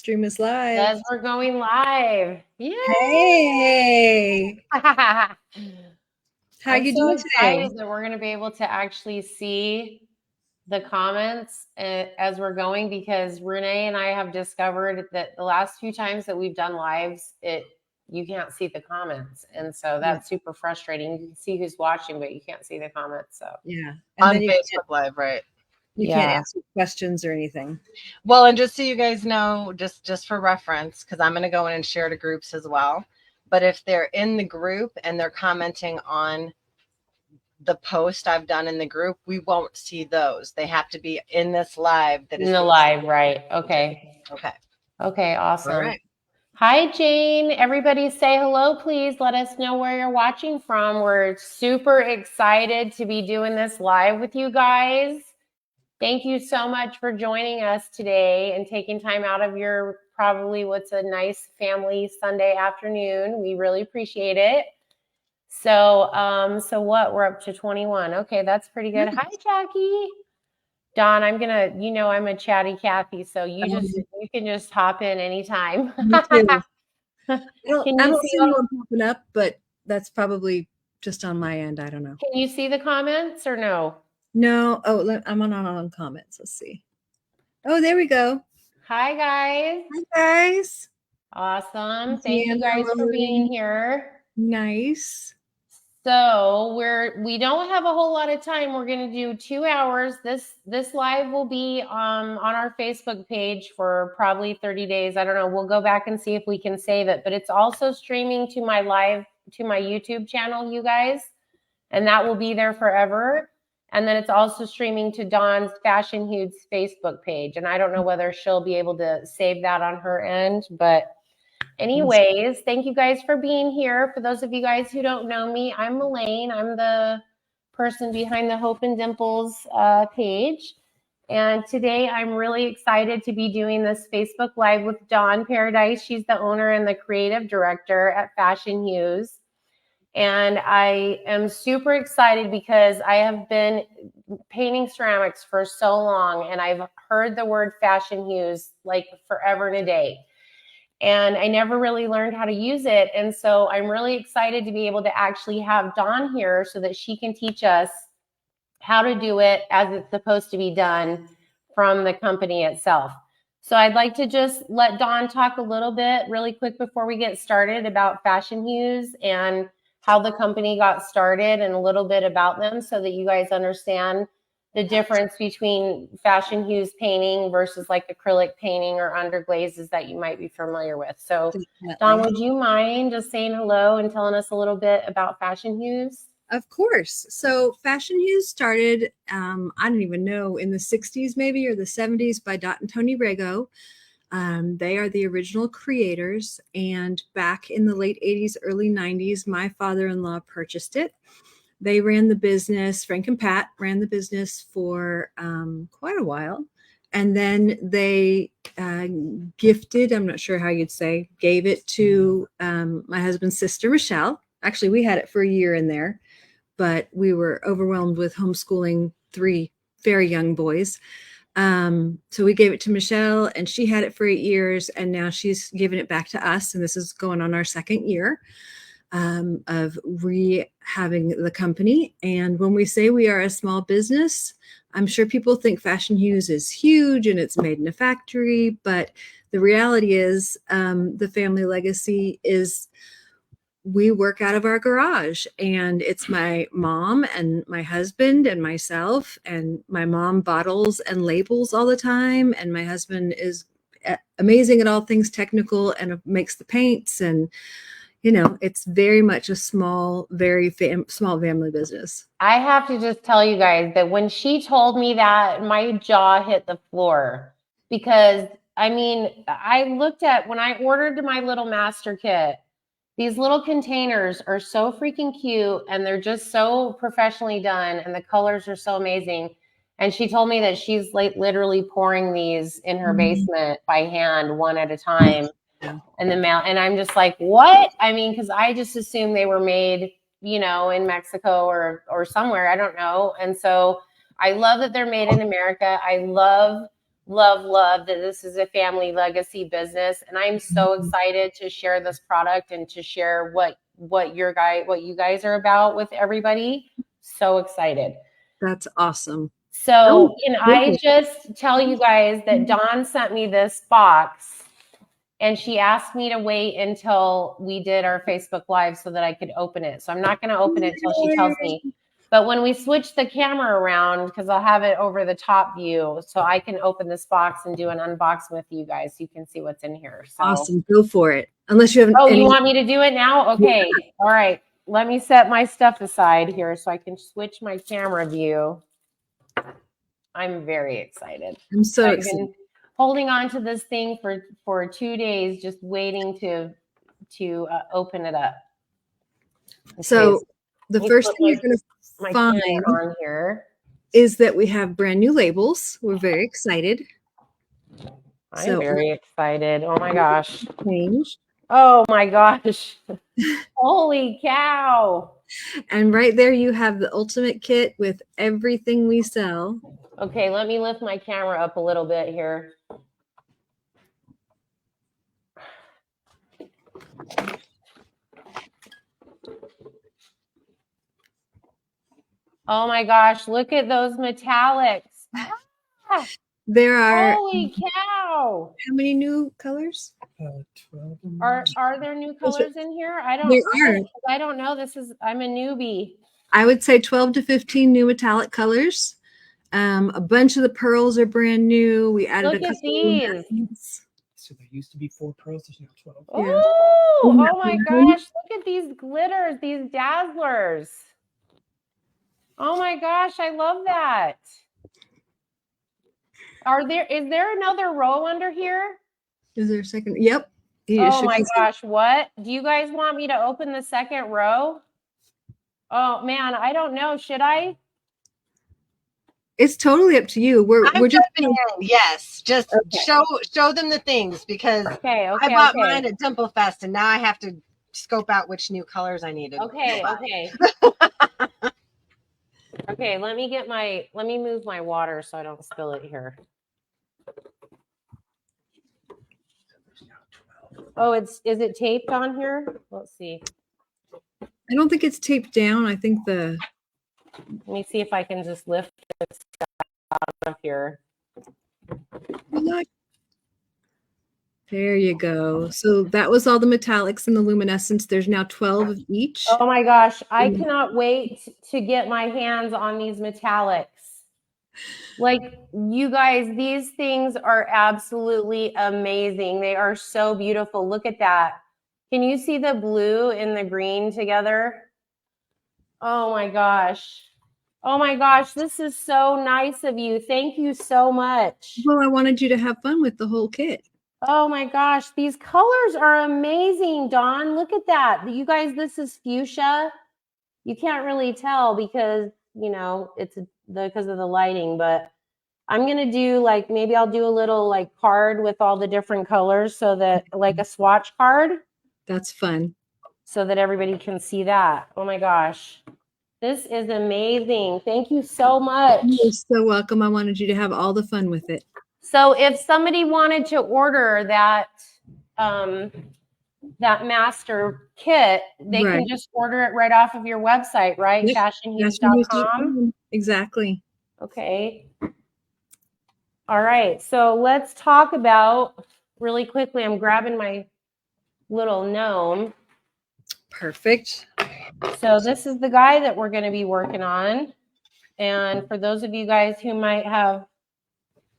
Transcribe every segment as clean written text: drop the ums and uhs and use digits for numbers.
stream is live. Yes, we're going live. Yay! Hey! How you doing today? That we're going to be able to actually see the comments as we're going, because Renee and I have discovered that the last few times that we've done lives, you can't see the comments, and so that's super frustrating. You can see who's watching, but you can't see the comments. So yeah, and on Facebook Live, right? You can't answer questions or anything. Well, and just so you guys know, just for reference, because I'm going to go in and share to groups as well. But if they're in the group and they're commenting on the post I've done in the group, we won't see those. They have to be in this live. That is in the live, right? Okay. Okay, awesome. All right. Hi, Jane. Everybody say hello, please. Let us know where you're watching from. We're super excited to be doing this live with you guys. Thank you so much for joining us today and taking time out of your probably what's a nice family Sunday afternoon. We really appreciate it. So what? We're up to 21. Okay, that's pretty good. Hi, Jackie. Dawn, I'm a chatty Kathy, so you can just hop in anytime. Me too. I don't see anyone popping up, but that's probably just on my end. I don't know. Can you see the comments or no? No. Oh, I'm on comments. Let's see. Oh, there we go. Hi, guys. Hi, guys. Awesome. Thank you guys for being here. Nice. So we don't have a whole lot of time. We're going to do 2 hours. This live will be on our Facebook page for probably 30 days. I don't know. We'll go back and see if we can save it, but it's also streaming to my YouTube channel, you guys, and that will be there forever. And then it's also streaming to Dawn's Fashenhues Facebook page. And I don't know whether she'll be able to save that on her end, but anyways, thank you guys for being here. For those of you guys who don't know me, I'm Malaine. I'm the person behind the Hope and Dimples page. And today I'm really excited to be doing this Facebook Live with Dawn Paradise. She's the owner and the creative director at Fashenhues. And I am super excited because I have been painting ceramics for so long, and I've heard the word Fashenhues like forever and a day. And I never really learned how to use it. And so I'm really excited to be able to actually have Dawn here so that she can teach us how to do it as it's supposed to be done from the company itself. So I'd like to just let Dawn talk a little bit really quick before we get started about Fashenhues and how the company got started and a little bit about them so that you guys understand the difference between Fashenhues painting versus like acrylic painting or underglazes that you might be familiar with. So Dawn, would you mind just saying hello and telling us a little bit about Fashenhues? Of course. So Fashenhues started, I don't even know, in the 60s maybe or the 70s by Dot and Tony Rego. They are the original creators, and back in the late 80s, early 90s, my father-in-law purchased it. They ran the business, Frank and Pat ran the business for quite a while, and then they gifted, I'm not sure how you'd say, gave it to my husband's sister, Michelle. Actually, we had it for a year in there, but we were overwhelmed with homeschooling 3 very young boys. So we gave it to Michelle, and she had it for 8 years, and now she's given it back to us. And this is going on our 2nd year of having the company. And when we say we are a small business, I'm sure people think Fashenhues is huge and it's made in a factory, but the reality is the family legacy is we work out of our garage, and it's my mom and my husband and myself, and my mom bottles and labels all the time, and my husband is amazing at all things technical and makes the paints, and it's very much a small, very small family business. I have to just tell you guys that when she told me that, my jaw hit the floor, because I looked at when I ordered my little master kit. These little containers are so freaking cute, and they're just so professionally done, and the colors are so amazing. And she told me that she's like literally pouring these in her basement by hand, one at a time, in the mail. And I'm just like, what? Because I just assumed they were made, in Mexico or somewhere. I don't know. And so I love that they're made in America. I love love that this is a family legacy business, and I'm so excited to share this product and to share what you guys are about with everybody. So excited. That's awesome. So can I just tell you guys that Dawn sent me this box, and she asked me to wait until we did our Facebook Live so that I could open it. So I'm not going to open it until she tells me. But when we switch the camera around, because I'll have it over the top view, so I can open this box and do an unboxing with you guys so you can see what's in here. So. Awesome. Go for it. Unless you have you want me to do it now? Okay. Yeah. All right. Let me set my stuff aside here so I can switch my camera view. I'm very excited. I'm so I've excited. been holding on to this thing for 2 days, just waiting to open it up. Okay, so the first thing you're going to find on here is that we have brand new labels. We're very excited. I'm very excited. Oh my gosh. Changed. Oh my gosh. Holy cow. And right there you have the ultimate kit with everything we sell. Okay, let me lift my camera up a little bit here. Oh my gosh, look at those metallics. Ah, there are holy cow. How many new colors? 12. Are there new colors in here? I don't know. I'm a newbie. I would say 12 to 15 new metallic colors. A bunch of the pearls are brand new. We added Look a at couple these. So there used to be 4 pearls. There's now 12. Oh my gosh. Look at these glitters, these dazzlers. Oh my gosh, I love that. Is there another row under here? Is there a second? Yep. Oh my gosh, what? Do you guys want me to open the second row? Oh man, I don't know. Should I? It's totally up to you. We're just yes. Just show them the things because I bought mine at Dimple Fest and now I have to scope out which new colors I needed. Okay. Okay, let me move my water so I don't spill it here. Oh, is it taped on here? Let's see. I don't think it's taped down. I think let me see if I can just lift this out of here. There you go. So that was all the metallics and the luminescence. There's now 12 of each. Oh my gosh, I cannot wait to get my hands on these metallics. Like, you guys, these things are absolutely amazing. They are so beautiful. Look at that. Can you see the blue and the green together? Oh my gosh. Oh my gosh, this is so nice of you. Thank you so much. Well, I wanted you to have fun with the whole kit. Oh my gosh, these colors are amazing, Dawn. Look at that. You guys, this is fuchsia. You can't really tell because, it's because of the lighting, but I'm going to do maybe I'll do a little card with all the different colors so that a swatch card. That's fun. So that everybody can see that. Oh my gosh. This is amazing. Thank you so much. You're so welcome. I wanted you to have all the fun with it. So if somebody wanted to order that master kit, they can just order it right off of your website, right? Yep. Fashenhues.com. Exactly. Okay. All right. So let's talk about really quickly. I'm grabbing my little gnome. Perfect. So this is the guy that we're going to be working on. And for those of you guys who might have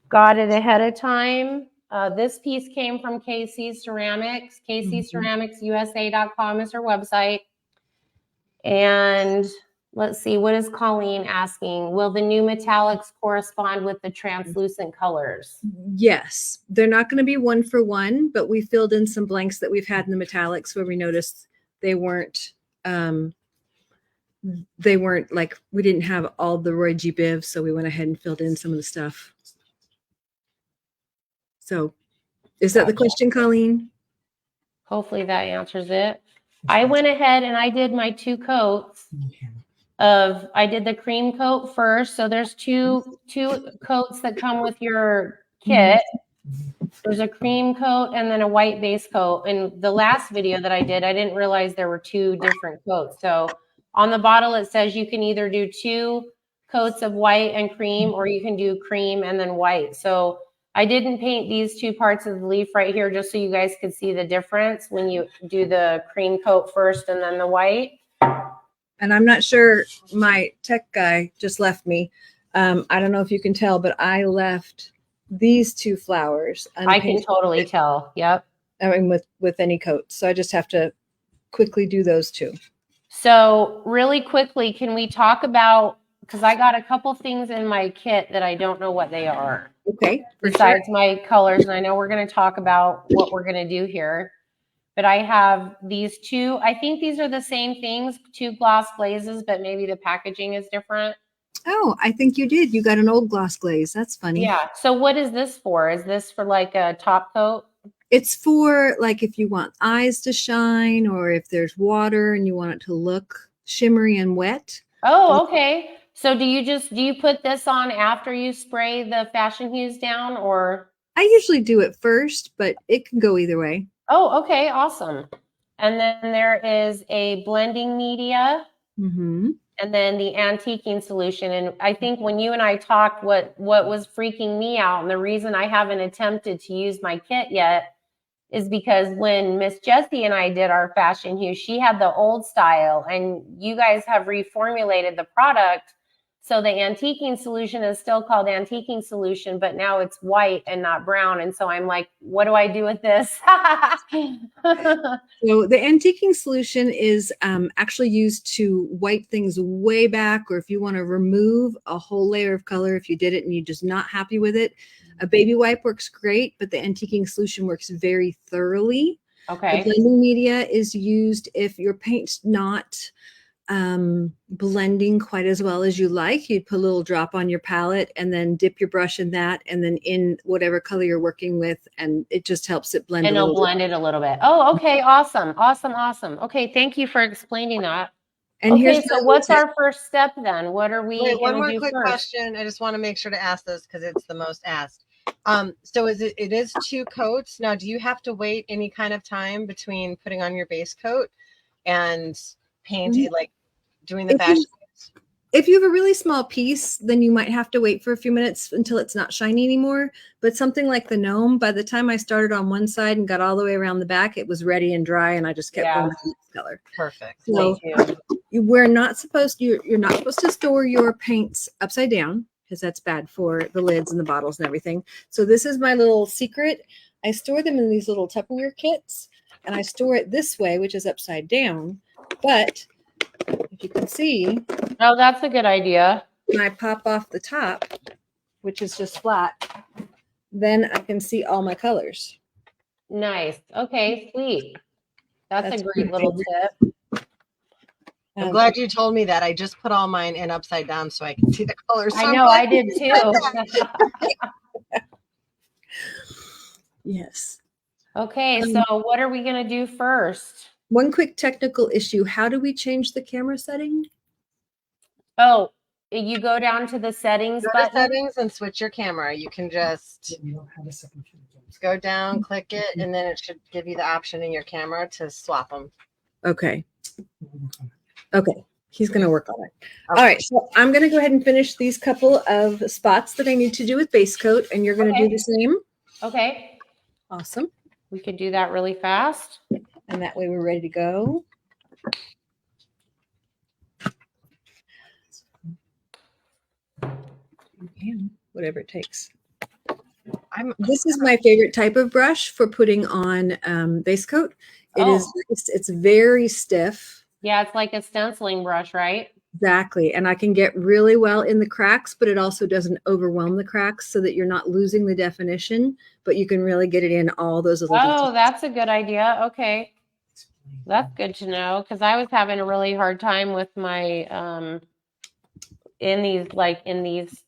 got it ahead of time, this piece came from KC Ceramics. KCCeramicsUSA.com is her website. And let's see, what is Colleen asking? Will the new metallics correspond with the translucent colors? Yes. They're not going to be 1 for 1, but we filled in some blanks that we've had in the metallics where we noticed they weren't we didn't have all the Roy G. Biv, so we went ahead and filled in some of the stuff. So is that the question, Colleen? Hopefully that answers it. I went ahead and I did my 2 coats I did the cream coat first. So there's two coats that come with your kit. There's a cream coat and then a white base coat. In the last video that I did, I didn't realize there were 2 different coats. So on the bottle, it says you can either do 2 coats of white and cream, or you can do cream and then white. So I didn't paint these 2 parts of the leaf right here just so you guys could see the difference when you do the cream coat first and then the white. And I'm not sure, my tech guy just left me. I don't know if you can tell, but I left these 2 flowers I can unpainted. totally tell. Yep. I mean, with any coat. So I just have to quickly do those 2. So really quickly, can we talk about, because I got a couple things in my kit that I don't know what they are. Okay. Besides my colors, and I know we're going to talk about what we're going to do here. But I have these 2, I think these are the same things, 2 gloss glazes, but maybe the packaging is different. Oh, I think you did. You got an old gloss glaze. That's funny. Yeah. So what is this for? Is this for like a top coat? It's for like if you want eyes to shine, or if there's water and you want it to look shimmery and wet. Oh, okay. So do you put this on after you spray the Fashenhues down, or? I usually do it first, but it can go either way. Oh, okay. Awesome. And then there is a blending media. Mm-hmm. And then the antiquing solution. And I think when you and I talked, what was freaking me out, and the reason I haven't attempted to use my kit yet, is because when Miss Jessie and I did our Fashenhues, she had the old style, and you guys have reformulated the product. So the antiquing solution is still called antiquing solution, but now it's white and not brown. And so I'm like, what do I do with this? So the antiquing solution is actually used to wipe things way back, or if you want to remove a whole layer of color, if you did it and you're just not happy with it. A baby wipe works great, but the antiquing solution works very thoroughly. Okay. The blending media is used if your paint's not blending quite as well as you like. You'd put a little drop on your palette and then dip your brush in that, and then in whatever color you're working with, and it just helps it blend. And it'll blend it a little bit. Oh, okay. Awesome. Awesome. Awesome. Okay. Thank you for explling that. And okay, here's so what's our first step then? What are we Wait, one more do quick first? question. I just want to make sure to ask this because it's the most asked. So it is 2 coats. Now, do you have to wait any kind of time between putting on your base coat and painting, like doing the fashion? If you have a really small piece, then you might have to wait for a few minutes until it's not shiny anymore. But something like the gnome, by the time I started on one side and got all the way around the back, it was ready and dry, and I just kept going to the next color. Perfect. So you're not supposed to store your paints upside down, because that's bad for the lids and the bottles and everything. So this is my little secret. I store them in these little Tupperware kits, and I store it this way, which is upside down. But if you can see, oh, that's a good idea. when I pop off the top, which is just flat, then I can see all my colors. Nice. Okay, sweet. That's a great my little favorite. tip. I'm glad you told me that. I just put all mine in upside down so I can see the colors. I know, I did too. Yes. Okay, so what are we going to do first? One quick technical issue. How do we change the camera setting? Oh, you go down to the settings Go to button. settings and switch your camera. You can just You don't have a second camera. go down, click it, and then it should give you the option in your camera to swap them. Okay. Okay. He's going to work on it. All right. So I'm going to go ahead and finish these couple of spots that I need to do with base coat, and you're going to do the same. Okay. Awesome. We could do that really fast. And that way we're ready to go. Whatever it takes. This is my favorite type of brush for putting on base coat. It's very stiff. Yeah, it's like a stenciling brush, right? Exactly. And I can get really well in the cracks, but it also doesn't overwhelm the cracks so that you're not losing the definition, but you can really get it in all those little details. Oh, that's a good idea. Okay. That's good to know, because I was having a really hard time with my in these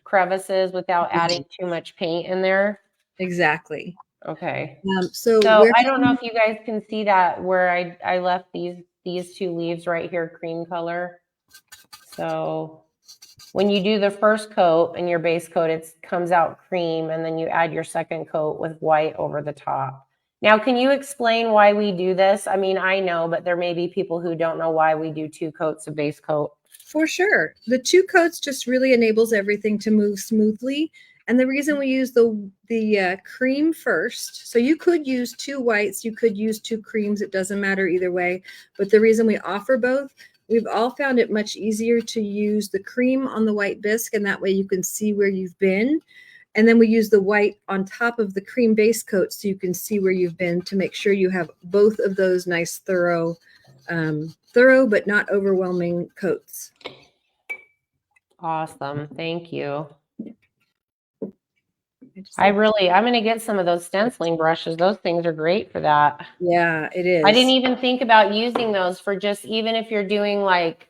crevices without adding too much paint in there. Exactly. Okay. So I don't know if you guys can see that where I left these 2 leaves right here, cream color. So when you do the first coat and your base coat, it comes out cream, and then you add your second coat with white over the top. Now, can you explain why we do this? I mean, I know, but there may be people who don't know why we do 2 coats of base coat. For sure. The 2 coats just really enables everything to move smoothly. And the reason we use the cream first, so you could use 2 whites, you could use 2 creams, it doesn't matter either way. But the reason we offer both, we've all found it much easier to use the cream on the white bisque, and that way you can see where you've been. And then we use the white on top of the cream base coat so you can see where you've been, to make sure you have both of those nice thorough but not overwhelming coats. Awesome. Thank you. I'm going to get some of those stenciling brushes. Those things are great for that. Yeah, it is. I didn't even think about using those for just, even if you're doing like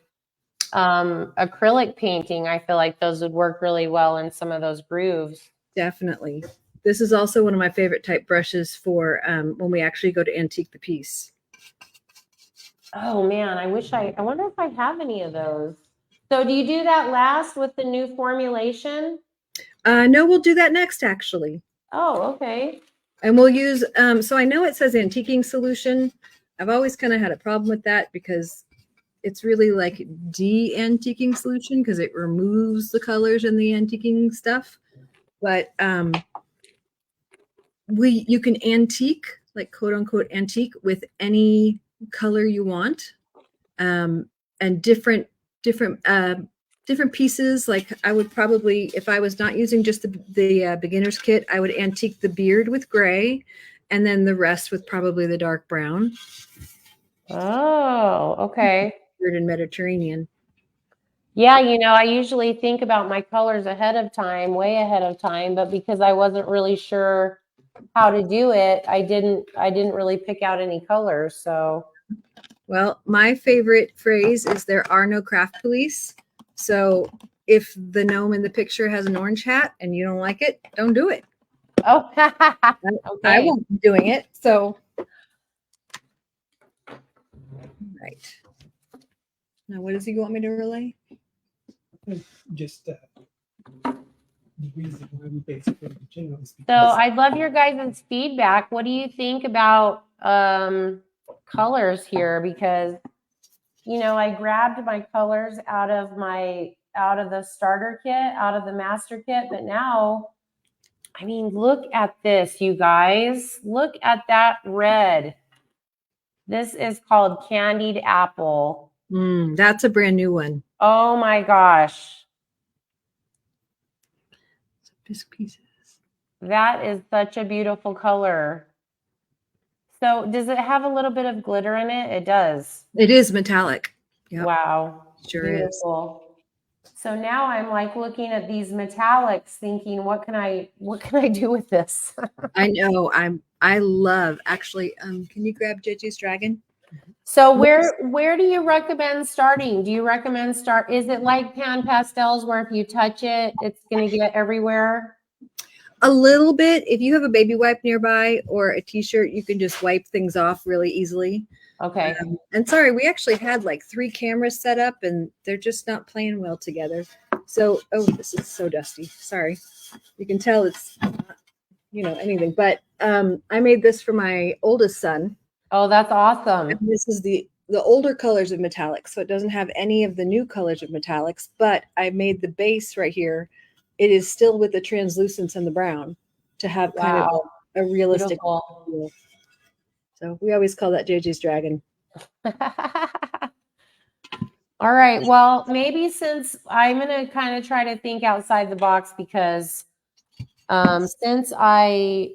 acrylic painting, I feel like those would work really well in some of those grooves. Definitely. This is also one of my favorite type brushes for when we actually go to antique the piece. Oh man, I wonder if I have any of those. So do you do that last with the new formulation? No, we'll do that next actually. Oh, okay. And we'll use, so I know it says antiquing solution. I've always kind of had a problem with that because it's really like de-antiquing solution because it removes the colors and the antiquing stuff. But you can antique, like quote unquote antique, with any color you want, and different pieces. Like I would probably, if I was not using just the beginner's kit, I would antique the beard with gray, and then the rest with probably the dark brown. Oh, okay. Beard and Mediterranean. Yeah, you know, I usually think about my colors ahead of time, way ahead of time, but because I wasn't really sure how to do it, I didn't really pick out any colors. So, well, my favorite phrase is there are no craft police. So if the gnome in the picture has an orange hat and you don't like it, don't do it. oh, I okay. won't be doing it. So, right. Now, what does he want me to relay? Just the reason why we basically generally speak. So I'd love your guys' feedback. What do you think about colors here? Because, you know, I grabbed my colors out of the starter kit, out of the master kit, but now, I mean, look at this, you guys. Look at that red. This is called Candied Apple. That's a brand new one. Oh my gosh. Bisque pieces. That is such a beautiful color. So does it have a little bit of glitter in it? It does. It is metallic. Yep. Wow. Sure Beautiful. Is. So now I'm like looking at these metallics thinking, what can I do with this? I know. I love actually. Can you grab JJ's dragon? So where do you recommend starting? Do you recommend is it like pan pastels where if you touch it, it's going to get everywhere? A little bit. If you have a baby wipe nearby or a t-shirt, you can just wipe things off really easily. Okay. And sorry, we actually had like 3 cameras set up and they're just not playing well together. So, oh, this is so dusty. Sorry. You can tell it's not, you know, anything, but I made this for my oldest son. Oh, that's awesome. And this is the older colors of metallics. So it doesn't have any of the new colors of metallics, but I made the base right here. It is still with the translucence and the brown to have kind of a realistic feel. So we always call that JJ's dragon. All right. Well, maybe since I'm going to kind of try to think outside the box because since I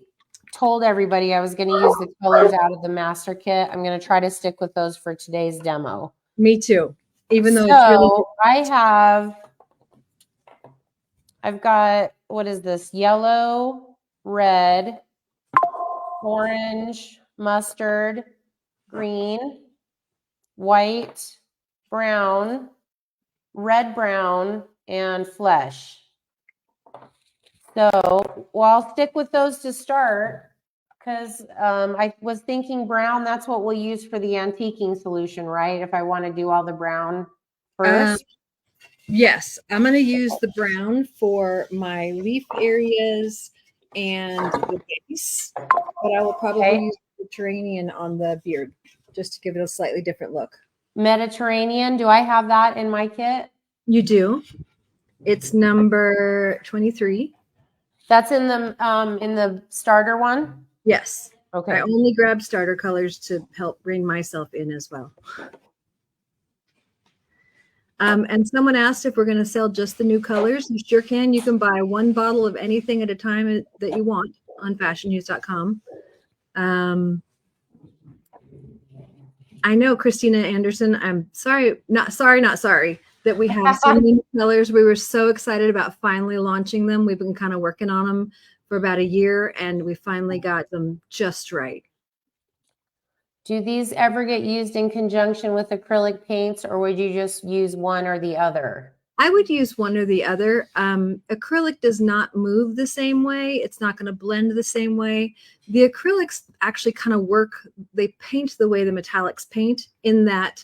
told everybody I was going to use the colors out of the master kit, I'm going to try to stick with those for today's demo. Me too. Even though so it's really I've got, what is this? Yellow, red, orange, mustard, green, white, brown, red, brown, and flesh. So, well, I'll stick with those to start because I was thinking brown, that's what we'll use for the antiquing solution, right? If I want to do all the brown first. Yes, I'm going to use the brown for my leaf areas and the base, but I will probably Okay. use Mediterranean on the beard just to give it a slightly different look. Mediterranean, do I have that in my kit? You do. It's number 23. That's in the starter one? Yes. Okay. I only grab starter colors to help bring myself in as well. And someone asked if we're going to sell just the new colors. You sure can. You can buy one bottle of anything at a time that you want on fashionhues.com. I know, Christina Anderson, I'm sorry, not sorry that we have so many colors. We were so excited about finally launching them. We've been kind of working on them for about a year, and we finally got them just right. Do these ever get used in conjunction with acrylic paints, or would you just use one or the other? I would use one or the other. Acrylic does not move the same way. It's not going to blend the same way. The acrylics actually kind of work. They paint the way the metallics paint, in that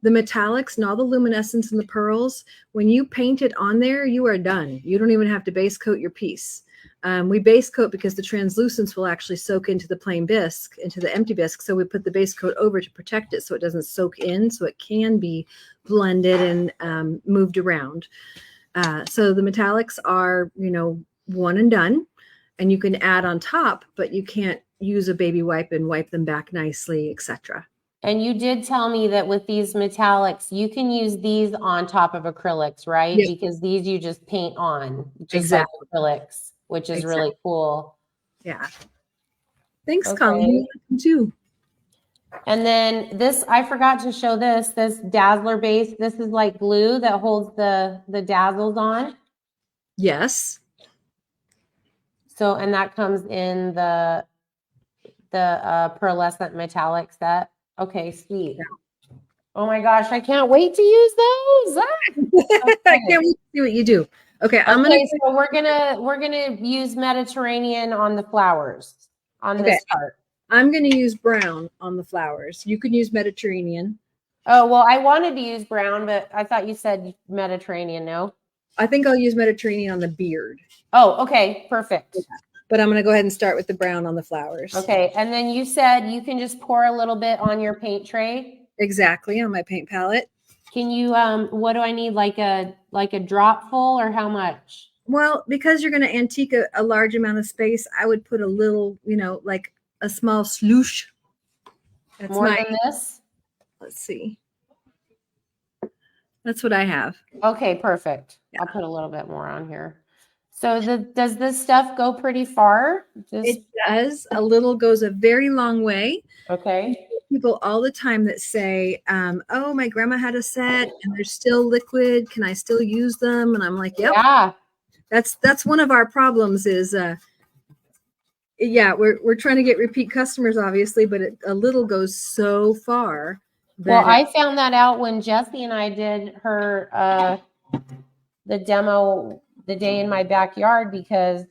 the metallics and all the luminescence and the pearls, when you paint it on there, you are done. You don't even have to base coat your piece. We base coat because the translucence will actually soak into the plain bisque, into the empty bisque. So we put the base coat over to protect it so it doesn't soak in, so it can be blended and moved around. So the metallics are, one and done, and you can add on top, but you can't use a baby wipe and wipe them back nicely, etc. And you did tell me that with these metallics, you can use these on top of acrylics, right? Yep. Because these you just paint on, just Exactly. like acrylics, which is really cool. Yeah. Thanks, Okay. Colleen. You too. And then this, I forgot to show this Dazzler base. This is like glue that holds the dazzles on. Yes. So, and that comes in the pearlescent metallic set. Okay, sweet. Yeah. Oh my gosh, I can't wait to use those. Okay. I can't wait to see what you do. Okay, so we're gonna use Mediterranean on the flowers on this part. I'm gonna use brown on the flowers. You can use Mediterranean. Oh, well, I wanted to use brown, but I thought you said Mediterranean. No, I think I'll use Mediterranean on the beard. Oh, okay, perfect. Yeah. But I'm gonna go ahead and start with the brown on the flowers. Okay, and then you said you can just pour a little bit on your paint tray. Exactly, on my paint palette. Can you what do I need, like a drop full, or how much? Well, because you're going to antique a large amount of space, I would put a little, like a small sloosh. That's more than this? Let's see. That's what I have. Okay, perfect. Yeah. I'll put a little bit more on here. So does this stuff go pretty far? It does. A little goes a very long way. Okay. People all the time that say, oh, my grandma had a set and they're still liquid. Can I still use them? And I'm like, yep. Yeah. That's one of our problems is, we're trying to get repeat customers, obviously, but a little goes so far. Well, I found that out when Jessie and I did her, the demo the day in my backyard, because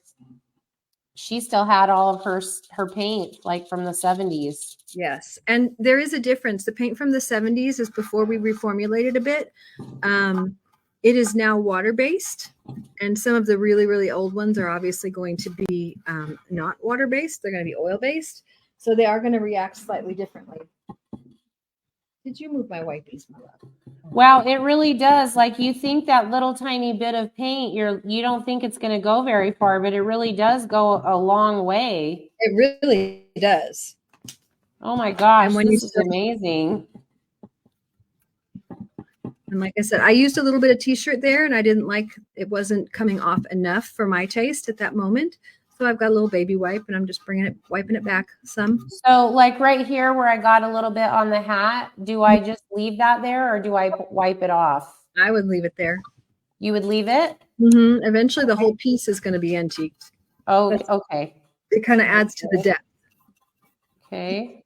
she still had all of her paint like from the 70s. Yes. And there is a difference. The paint from the 70s is before we reformulated a bit. It is now water-based, and some of the really, really old ones are obviously going to be not water-based. They're going to be oil-based. So they are going to react slightly differently. Did you move my whiteys, my love? Wow, it really does. Like, you think that little tiny bit of paint, you don't think it's going to go very far, but it really does go a long way. It really does. Oh my gosh, this is amazing. And like I said, I used a little bit of t-shirt there, and I didn't like, it wasn't coming off enough for my taste at that moment. So I've got a little baby wipe, and I'm just wiping it back some. So like right here where I got a little bit on the hat, do I just leave that there, or do I wipe it off? I would leave it there. You would leave it? Mm-hmm. Eventually the whole piece is going to be antiqued. Oh, okay. It kind of adds to the depth. Okay.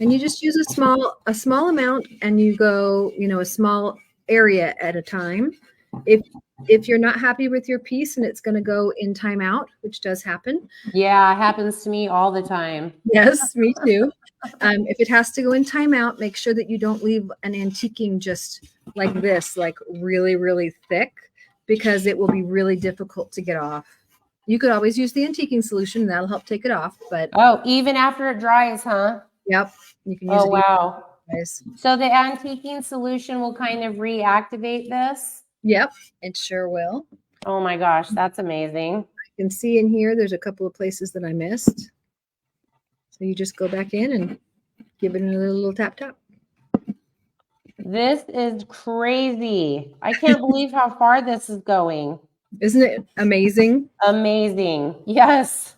And you just use a small amount, and you go, a small area at a time. If you're not happy with your piece and it's going to go in timeout, which does happen. Yeah, it happens to me all the time. Yes, me too. If it has to go in timeout, make sure that you don't leave an antiquing just like this, like really, really thick, because it will be really difficult to get off. You could always use the antiquing solution. That'll help take it off. But Oh, even after it dries, huh? yep, you can use Oh, it. wow. Guys. So the antiquing solution will kind of reactivate this? Yep, it sure will. Oh my gosh, that's amazing. You can see in here, there's a couple of places that I missed. So you just go back in and give it another little tap tap. This is crazy. I can't believe how far this is going. Isn't it amazing? Amazing. Yes.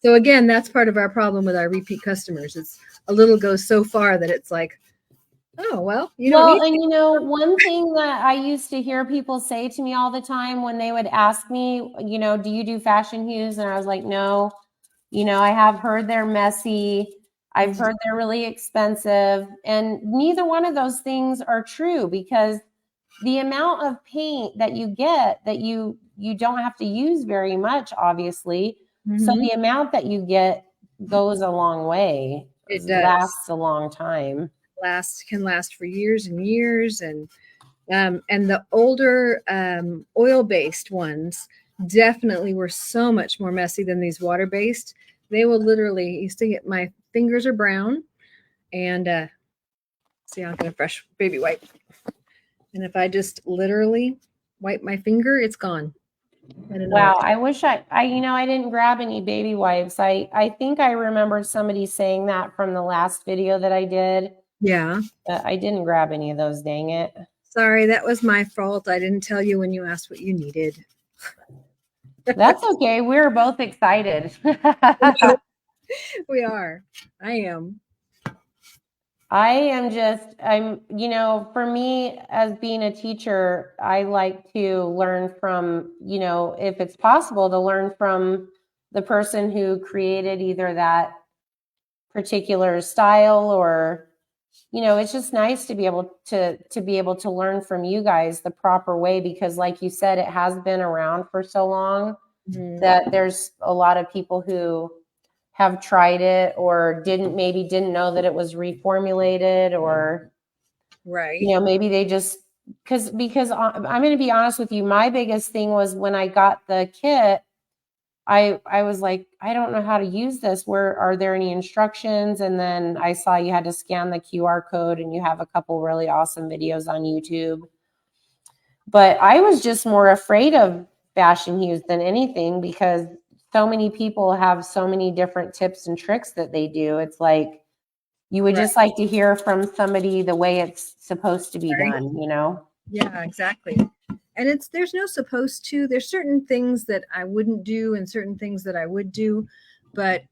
So again, that's part of our problem with our repeat customers. It's a little goes so far that it's like, oh, well, you know. Well, and you know, one thing that I used to hear people say to me all the time when they would ask me, you know, do you do Fashenhues? And I was like, no, you know, I have heard they're messy. I've heard they're really expensive. And neither one of those things are true, because the amount of paint that you get that you don't have to use very much, obviously. So the amount that you get goes a long way. It does. Lasts a long time. Can last for years and years. And the older oil-based ones definitely were so much more messy than these water-based. They will literally, you see it, my fingers are brown, and see, I'll get a fresh baby wipe. And if I just literally wipe my finger, it's gone. Wow, I wish I you know, I didn't grab any baby wipes. I think I remembered somebody saying that from the last video that I did. Yeah. But I didn't grab any of those, dang it. Sorry, that was my fault. I didn't tell you when you asked what you needed. That's okay. We were both excited. We are. I am. You know, for me as being a teacher, I like to learn from, you know, if it's possible to learn from the person who created either that particular style, or, you know, it's just nice to be able to learn from you guys the proper way, because like you said, it has been around for so long that there's a lot of people who have tried it or didn't know that it was reformulated, or right, you know, maybe they just because I'm going to be honest with you, my biggest thing was when I got the kit, I was like, I don't know how to use this. Where are there any instructions? And then I saw you had to scan the QR code, and you have a couple really awesome videos on YouTube. But I was just more afraid of Fashenhues than anything, because so many people have so many different tips and tricks that they do. It's like you would just like to hear from somebody the way it's supposed to be done, you know? Yeah, exactly. And there's no supposed to. There's certain things that I wouldn't do and certain things that I would do. But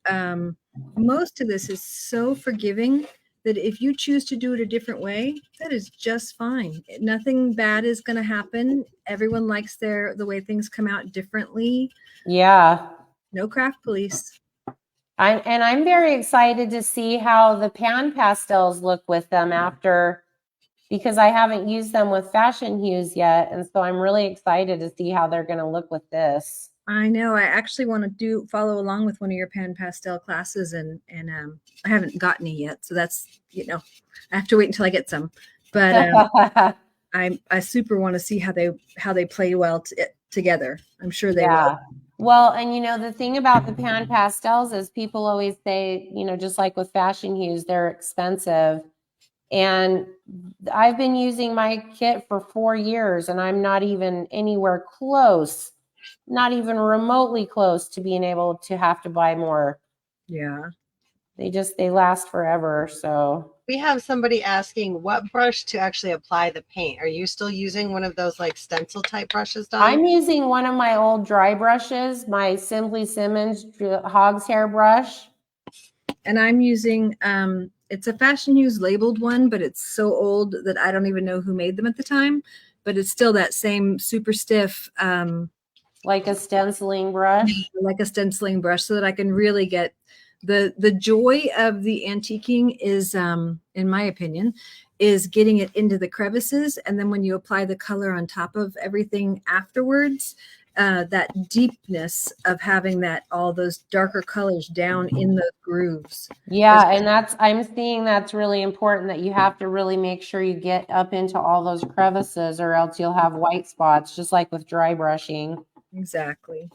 most of this is so forgiving that if you choose to do it a different way, that is just fine. Nothing bad is going to happen. Everyone likes the way things come out differently. Yeah. No craft police. I'm very excited to see how the pan pastels look with them after, because I haven't used them with Fashenhues yet. And so I'm really excited to see how they're going to look with this. I know. I actually want to follow along with one of your pan pastel classes, and I haven't gotten any yet. So that's, you know, I have to wait until I get some. But I super want to see how they play well together. I'm sure they will. Well, and you know, the thing about the pan pastels is people always say, you know, just like with Fashenhues, they're expensive. And I've been using my kit for 4 years, and I'm not even anywhere close, not even remotely close to being able to have to buy more. Yeah. They last forever. So we have somebody asking what brush to actually apply the paint. Are you still using one of those like stencil type brushes, Dawn? I'm using one of my old dry brushes, my Simply Simmons Hog's Hair brush. And I'm using, it's a Fashenhues labeled one, but it's so old that I don't even know who made them at the time. But it's still that same super stiff. Like a stenciling brush? Like a stenciling brush, so that I can really get the joy of the antiquing is, in my opinion, is getting it into the crevices. And then when you apply the color on top of everything afterwards, that deepness of having that all those darker colors down in the grooves. Yeah, and I'm seeing that's really important, that you have to really make sure you get up into all those crevices, or else you'll have white spots, just like with dry brushing. Exactly.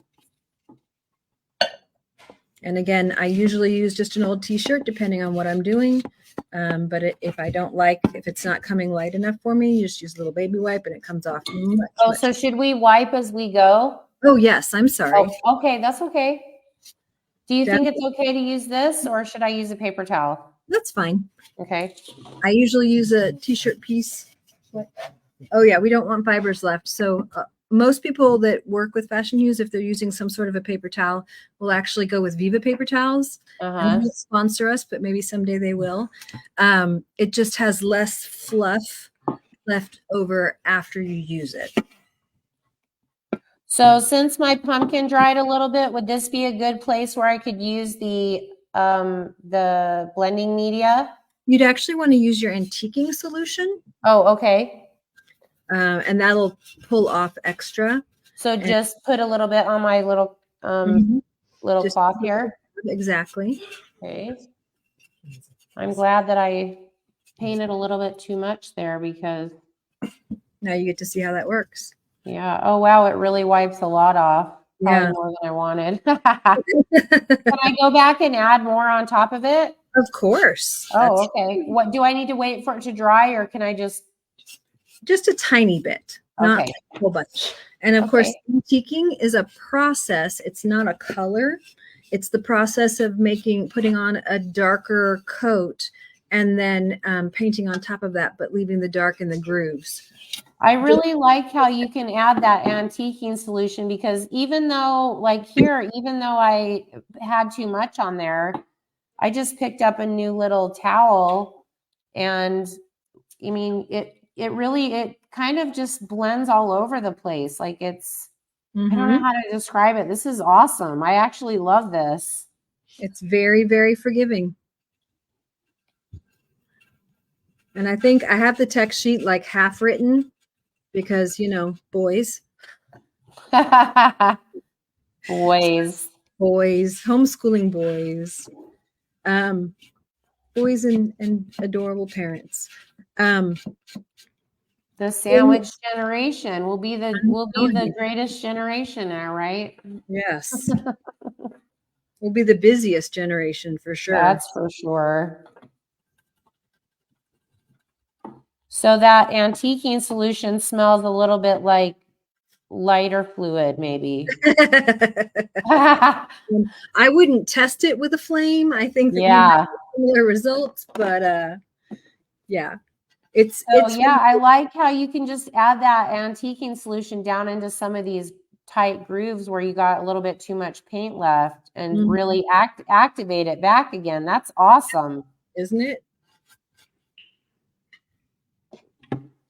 And again, I usually use just an old t-shirt depending on what I'm doing. But if I don't like, if it's not coming light enough for me, you just use a little baby wipe and it comes off much, Oh, much. so should we wipe as we go? Oh, yes. I'm sorry. Oh, okay, that's okay. Do you think it's Definitely. okay to use this, or should I use a paper towel? That's fine. Okay. I usually use a t-shirt piece. Oh yeah, we don't want fibers left. So most people that work with Fashenhues, if they're using some sort of a paper towel, will actually go with Viva paper towels. And they don't sponsor us, but maybe someday they will. It just has less fluff left over after you use it. So since my pumpkin dried a little bit, would this be a good place where I could use the blending media? You'd actually want to use your antiquing solution. Oh, okay. And that'll pull off extra. So just put a little bit on my little little Just cloth here. Exactly. Okay. I'm glad that I painted a little bit too much there, because Now you get to see how that works. yeah. Oh wow, it really wipes a lot off. Probably Yeah. more than I wanted. Can I go back and add more on top of it? Of course. Oh, okay. What do I need to wait for it to dry, or can I just a tiny bit, not okay. a whole bunch. And of course, antiquing is a process. It's not a color. It's the process of putting on a darker coat and then painting on top of that, but leaving the dark in the grooves. I really like how you can add that antiquing solution, because even though, like here, even though I had too much on there, I just picked up a new little towel, and I mean, it kind of just blends all over the place. Like it's, I don't know how to describe it. This is awesome. I actually love this. It's very, very forgiving. And I think I have the text sheet like half written because, you know, boys. Boys, homeschooling boys, boys and adorable parents. The sandwich generation will be the greatest generation now, right? Yes. We'll be the busiest generation for sure. That's for sure. So that antiquing solution smells a little bit like lighter fluid, maybe. I wouldn't test it with a flame. I think that you have similar results, but yeah. I like how you can just add that antiquing solution down into some of these tight grooves where you got a little bit too much paint left, and really activate it back again. That's awesome. Isn't it?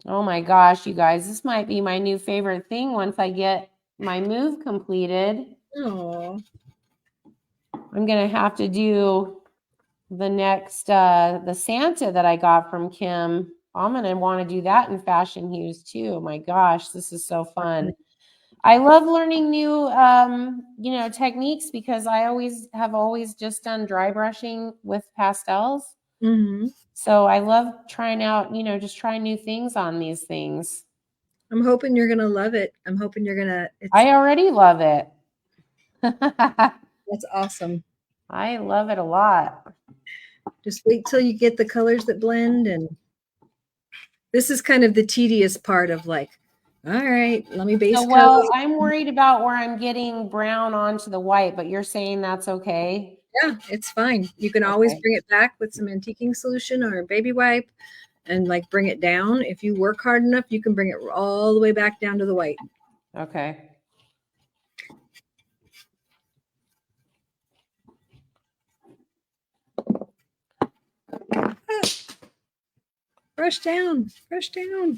Oh my gosh, you guys, this might be my new favorite thing once I get my move completed. Oh. I'm going to have to do the next, the Santa that I got from Kim. I'm going to want to do that in Fashenhues too. Oh my gosh, this is so fun. I love learning new, techniques, because I have always just done dry brushing with pastels. So I love trying out, just trying new things on these things. I'm hoping you're going to love it. I'm hoping you're going to. I already love it. That's awesome. I love it a lot. Just wait till you get the colors that blend. And this is kind of the tedious part of like, all right, let me base color. Well, I'm worried about where I'm getting brown onto the white, but you're saying that's okay? Yeah, it's fine. You can always bring it back with some antiquing solution or a baby wipe and like bring it down. If you work hard enough, you can bring it all the way back down to the white. Okay. Brush down, brush down.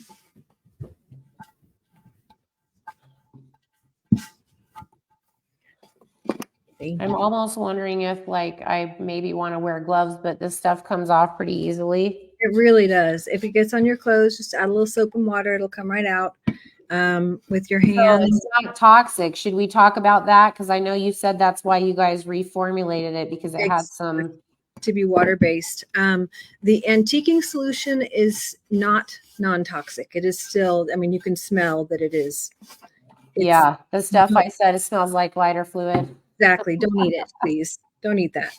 I'm almost wondering if like I maybe want to wear gloves, but this stuff comes off pretty easily. It really does. If it gets on your clothes, just add a little soap and water. It'll come right out. with your So hands. it's not toxic. Should we talk about that? Because I know you said that's why you guys reformulated it, because it had some. To be water-based. The antiquing solution is not non-toxic. It is still, I mean, you can smell that it is. Yeah, the stuff I said, it smells like lighter fluid. Exactly. Don't eat it, please. Don't eat that.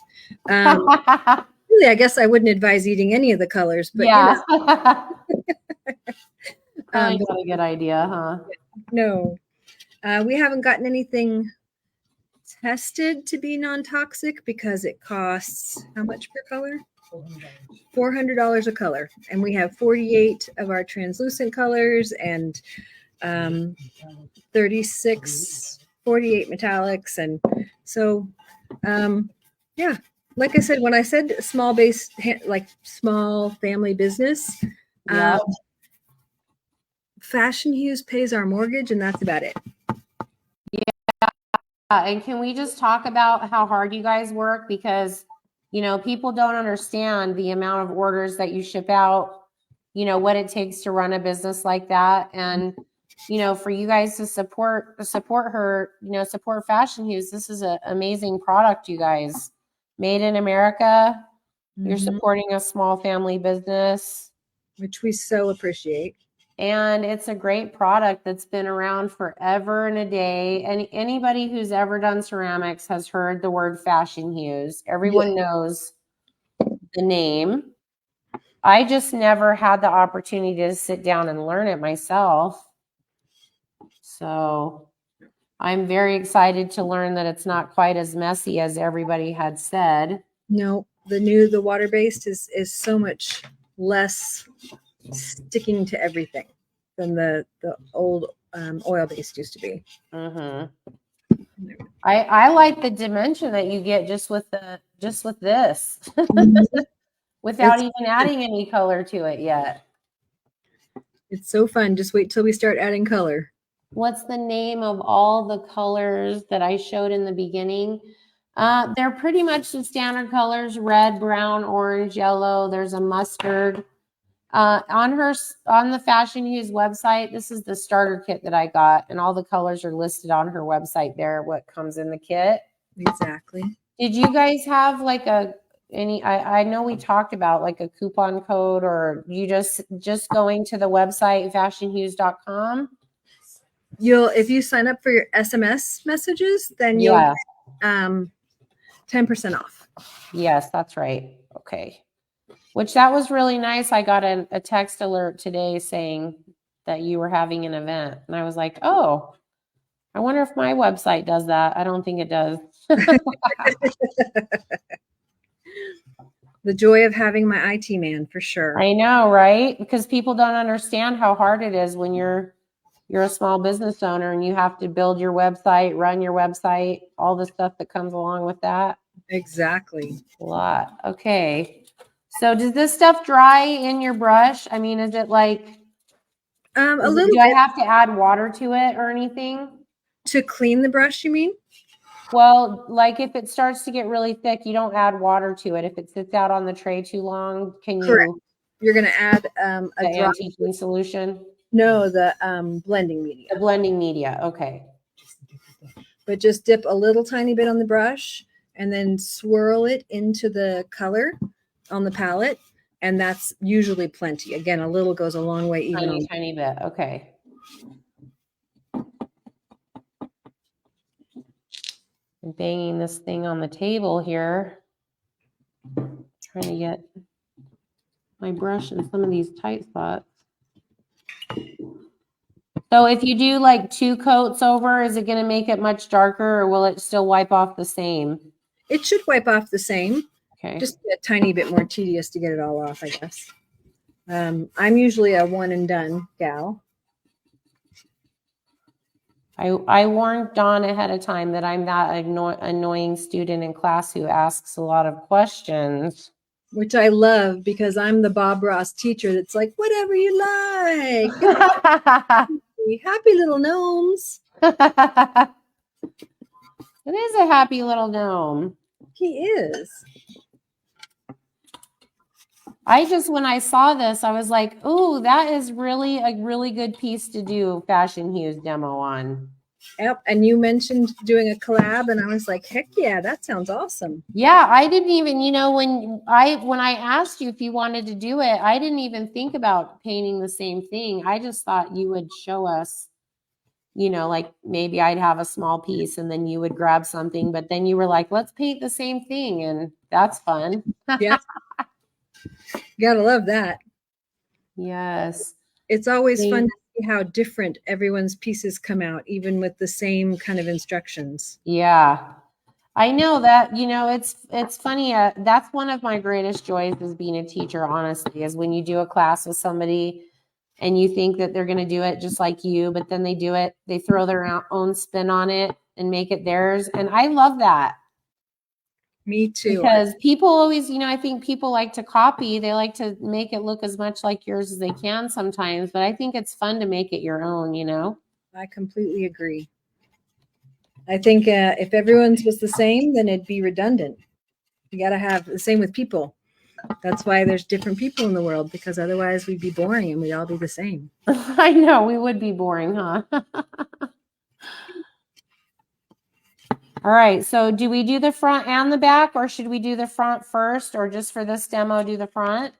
Really, I guess I wouldn't advise eating any of the colors, but yeah. you know, Probably not a good idea, huh? no, we haven't gotten anything tested to be non-toxic because it costs how much per color? $400 a color, and we have 48 of our translucent colors and 36, 48 metallics, and so yeah, like I said, when I said small base, like small family business, Yeah. Fashenhues pays our mortgage, and that's about it. And can we just talk about how hard you guys work? Because, you know, people don't understand the amount of orders that you ship out, you know, what it takes to run a business like that. And, you know, for you guys to support her, you know, support Fashenhues, this is an amazing product, you guys. Made in America. You're supporting a small family business, which we so appreciate. And it's a great product that's been around forever and a day. And anybody who's ever done ceramics has heard the word Fashenhues. Everyone knows the name. I just never had the opportunity to sit down and learn it myself. So I'm very excited to learn that it's not quite as messy as everybody had said. No, the water-based is so much less sticking to everything than the old oil-based used to be. I like the dimension that you get just with this, without even adding any color to it yet. It's so fun. Just wait till we start adding color. What's the name of all the colors that I showed in the beginning? They're pretty much the standard colors: red, brown, orange, yellow. There's a mustard. On the Fashenhues website, this is the starter kit that I got, and all the colors are listed on her website there, what comes in the kit. Exactly. Did you guys have like I know we talked about like a coupon code, or you just going to the website fashenhues.com? If you sign up for your SMS messages, then you'll get 10% off. Yes, that's right. Okay. Which that was really nice. I got a text alert today saying that you were having an event. And I was like, oh, I wonder if my website does that. I don't think it does. The joy of having my IT man, for sure. I know, right? Because people don't understand how hard it is when you're a small business owner and you have to build your website, run your website, all the stuff that comes along with that. Exactly. A lot. Okay. So does this stuff dry in your brush? I mean, is it like a little do bit? I have to add water to it or anything? To clean the brush, you mean? Well, like if it starts to get really thick, you don't add water to it. If it sits out on the tray too long, can you? You're going to add the antiquing solution? No, the blending media. The blending media. Okay. But just dip a little tiny bit on the brush and then swirl it into the color on the palette. And that's usually plenty. Again, a little goes a long way. Even tiny bit. Okay. I'm banging this thing on the table here. Trying to get my brush in some of these tight spots. So if you do like 2 coats over, is it going to make it much darker, or will it still wipe off the same? It should wipe off the same. Okay. Just a tiny bit more tedious to get it all off, I guess. I'm usually a one and done gal. I warned Dawn ahead of time that I'm that annoying student in class who asks a lot of questions. Which I love, because I'm the Bob Ross teacher that's like, whatever you like. Happy little gnomes. It is a happy little gnome. He is. I just, when I saw this, I was like, oh, that is really a really good piece to do Fashion Hues demo on. Yep. And you mentioned doing a collab, and I was like, heck yeah, that sounds awesome. Yeah, I didn't even, you know, when I asked you if you wanted to do it, I didn't even think about painting the same thing. I just thought you would show us, you know, like maybe I'd have a small piece and then you would grab something, but then you were like, let's paint the same thing, and that's fun. Yeah. You gotta love that. Yes. It's always fun to see how different everyone's pieces come out, even with the same kind of instructions. Yeah. I know that, you know, it's funny. That's one of my greatest joys as being a teacher, honestly, is when you do a class with somebody and you think that they're going to do it just like you, but then they do it, they throw their own spin on it and make it theirs. And I love that. Me too. Because people always, you know, I think people like to copy. They like to make it look as much like yours as they can sometimes, but I think it's fun to make it your own, you know? I completely agree. I think if everyone's was the same, then it'd be redundant. You got to have the same with people. That's why there's different people in the world, because otherwise we'd be boring and we'd all be the same. I know, we would be boring, huh? All right, so do we do the front and the back, or should we do the front first, or just for this demo do the front?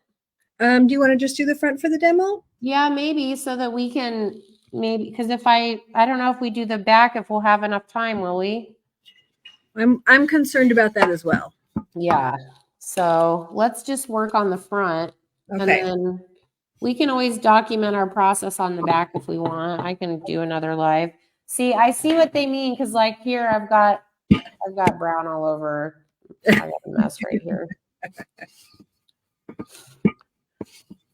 Do you want to just do the front for the demo? Yeah, maybe, so that we can, maybe, because if I don't know if we do the back, if we'll have enough time, will we? I'm concerned about that as well. Yeah, so let's just work on the front. Okay. And then we can always document our process on the back if we want. I can do another live. See, I see what they mean, because like here I've got brown all over. I got a mess right here.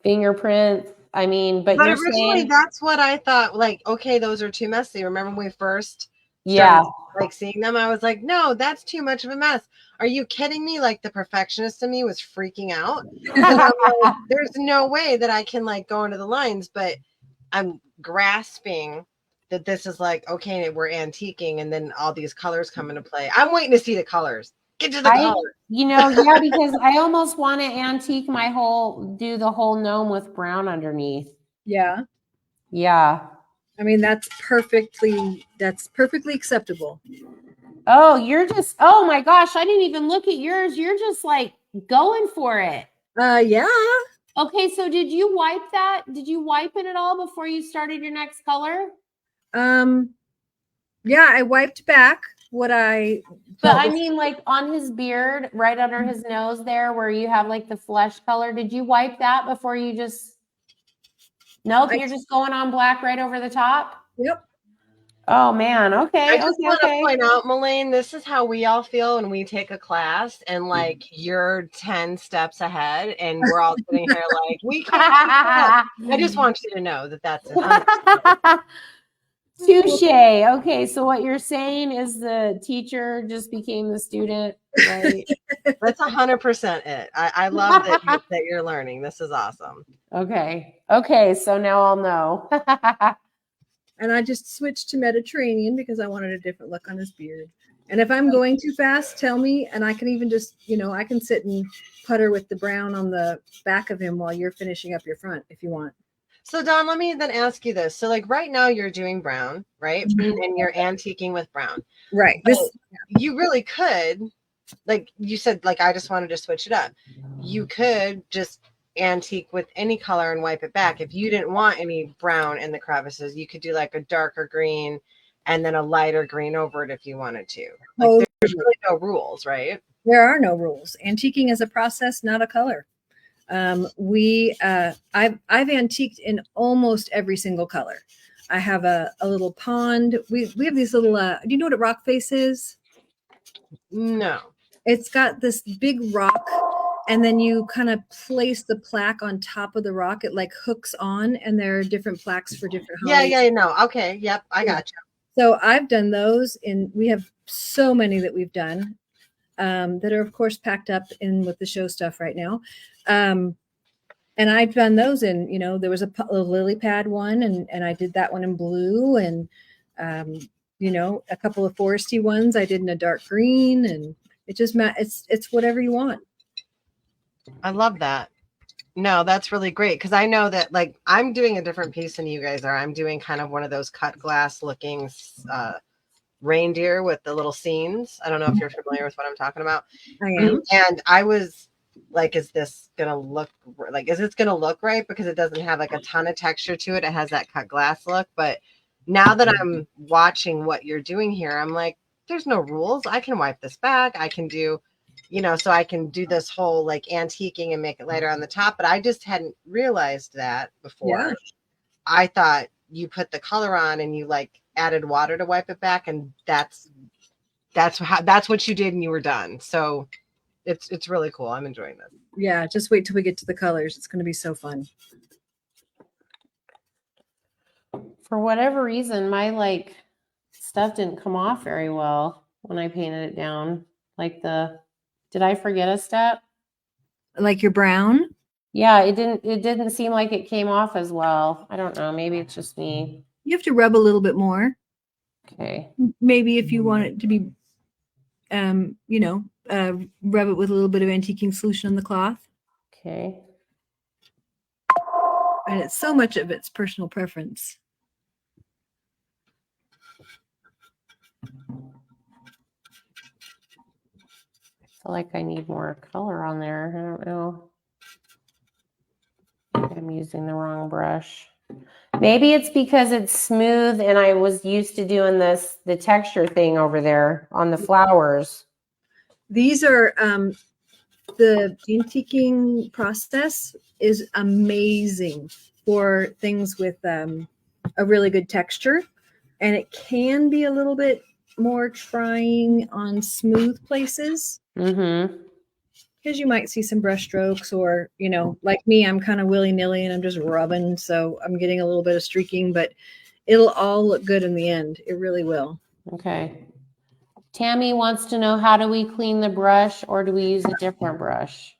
Fingerprint. I mean, but you're originally saying that's what I thought. Like, okay, those are too messy. Remember when we first yeah. started, like seeing them? I was like, no, that's too much of a mess. Are you kidding me? Like the perfectionist in me was freaking out. I'm like, there's no way that I can like go into the lines, but I'm grasping that this is like, okay, we're antiquing, and then all these colors come into play. I'm waiting to see the colors. Get to the colors. You know, yeah, because I almost want to antique do the whole gnome with brown underneath. Yeah. Yeah. I mean, that's perfectly acceptable. Oh, oh my gosh, I didn't even look at yours. You're just like going for it. Yeah. Okay, so did you wipe that? Did you wipe it at all before you started your next color? Yeah, I wiped back what I. But I mean, like on his beard, right under his nose there, where you have like the flesh color. Did you wipe that before you just? Nope, you're just going on black right over the top. Yep. Oh man, okay. I just want to point out, Malaine, this is how we all feel when we take a class, and like you're 10 steps ahead, and we're all sitting here like we can't. I just want you to know that that's touche. Okay, so what you're saying is the teacher just became the student, right? That's 100% it. I love that you're learning. This is awesome. Okay. Okay, so now I'll know. And I just switched to Mediterranean because I wanted a different look on his beard. And if I'm going too fast, tell me, and I can even just, I can sit and putter with the brown on the back of him while you're finishing up your front if you want. So Dawn, let me then ask you this. So like right now you're doing brown, right? Mm-hmm. And you're antiquing with brown. Right. You really could, like you said, like I just wanted to switch it up. You could just antique with any color and wipe it back. If you didn't want any brown in the crevices, you could do like a darker green and then a lighter green over it if you wanted to. Like there's really no rules, right? There are no rules. Antiquing is a process, not a color. I've antiqued in almost every single color. I have a little pond. We have these little do you know what a rock face is? No. It's got this big rock, and then you kind of place the plaque on top of the rock. It like hooks on, and there are different plaques for different holidays. Yeah, no. Okay, yep, I got you. So I've done those, and we have so many that we've done that are, of course, packed up in with the show stuff right now. And I've done those in, there was a lily pad one, and I did that one in blue, and a couple of foresty ones I did in a dark green, and it just it's whatever you want. I love that. No, that's really great because I know that like I'm doing a different piece than you guys are. I'm doing kind of one of those cut glass looking reindeer with the little scenes. I don't know if you're familiar with what I'm talking about. I am. And I was like, is this gonna look like, is this gonna look right? Because it doesn't have like a ton of texture to it. It has that cut glass look. But now that I'm watching what you're doing here, I'm like, there's no rules. I can wipe this back. I can do, you know, so I can do this whole like antiquing and make it lighter on the top. But I just hadn't realized that before. Yeah. I thought you put the color on and you like added water to wipe it back, and that's what you did and you were done. So it's really cool. I'm enjoying this. Yeah, just wait till we get to the colors. It's going to be so fun. For whatever reason, my like stuff didn't come off very well when I painted it down. Like did I forget a step? Like your brown? Yeah, it didn't seem like it came off as well. I don't know. Maybe it's just me. You have to rub a little bit more. Okay. Maybe if you want it to be, you know, rub it with a little bit of antiquing solution on the cloth. Okay. And it's so much of it's personal preference. I feel like I need more color on there. I don't know. I'm using the wrong brush. Maybe it's because it's smooth and I was used to doing the texture thing over there on the flowers. These are the antiquing process is amazing for things with a really good texture, and it can be a little bit more trying on smooth places. Mm-hmm. Because you might see some brush strokes, or, you know, like me, I'm kind of willy-nilly and I'm just rubbing. So I'm getting a little bit of streaking, but it'll all look good in the end. It really will. Okay. Tammy wants to know, how do we clean the brush, or do we use a different brush?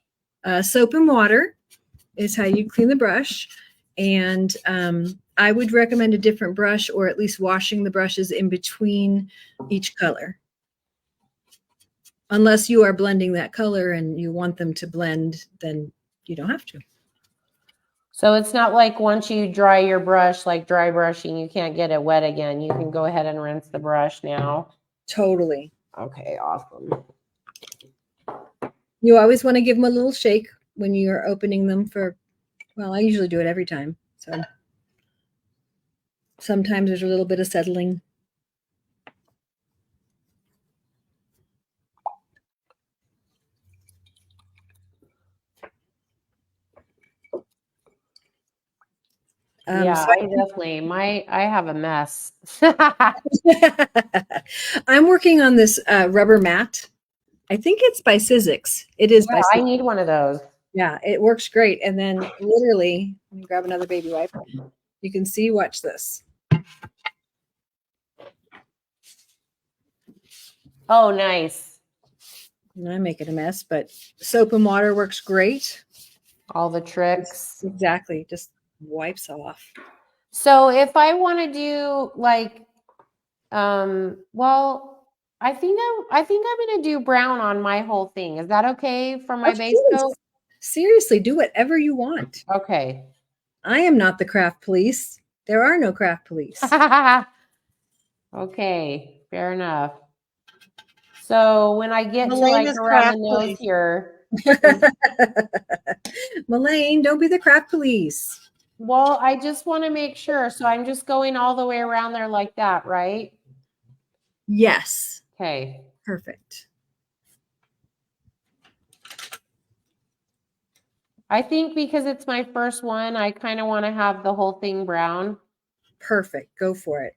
Soap and water is how you clean the brush. And I would recommend a different brush, or at least washing the brushes in between each color. Unless you are blending that color and you want them to blend, then you don't have to. So it's not like once you dry your brush, like dry brushing, you can't get it wet again. You can go ahead and rinse the brush now. Totally. Okay, awesome. You always want to give them a little shake when you're opening them for, well, I usually do it every time. So sometimes there's a little bit of settling. Yeah, So I definitely, I have a mess. I'm working on this rubber mat. I think it's by Sizzix. It is by I Sizzix. need one of those. Yeah, it works great. And then literally, let me grab another baby wipe. You can see, watch this. Oh, nice. And I'm making a mess, but soap and water works great. All the tricks. Exactly. Just wipes off. So if I want to do like, well, I think I'm going to do brown on my whole thing. Is that okay for my base coat? Seriously, do whatever you want. Okay. I am not the craft police. There are no craft police. Okay, fair enough. So when I get Malaine to is like around craft the nose police. here, Malaine, don't be the craft police. well, I just want to make sure. So I'm just going all the way around there like that, right? Yes. Okay. Perfect. I think because it's my first one, I kind of want to have the whole thing brown. Perfect. Go for it.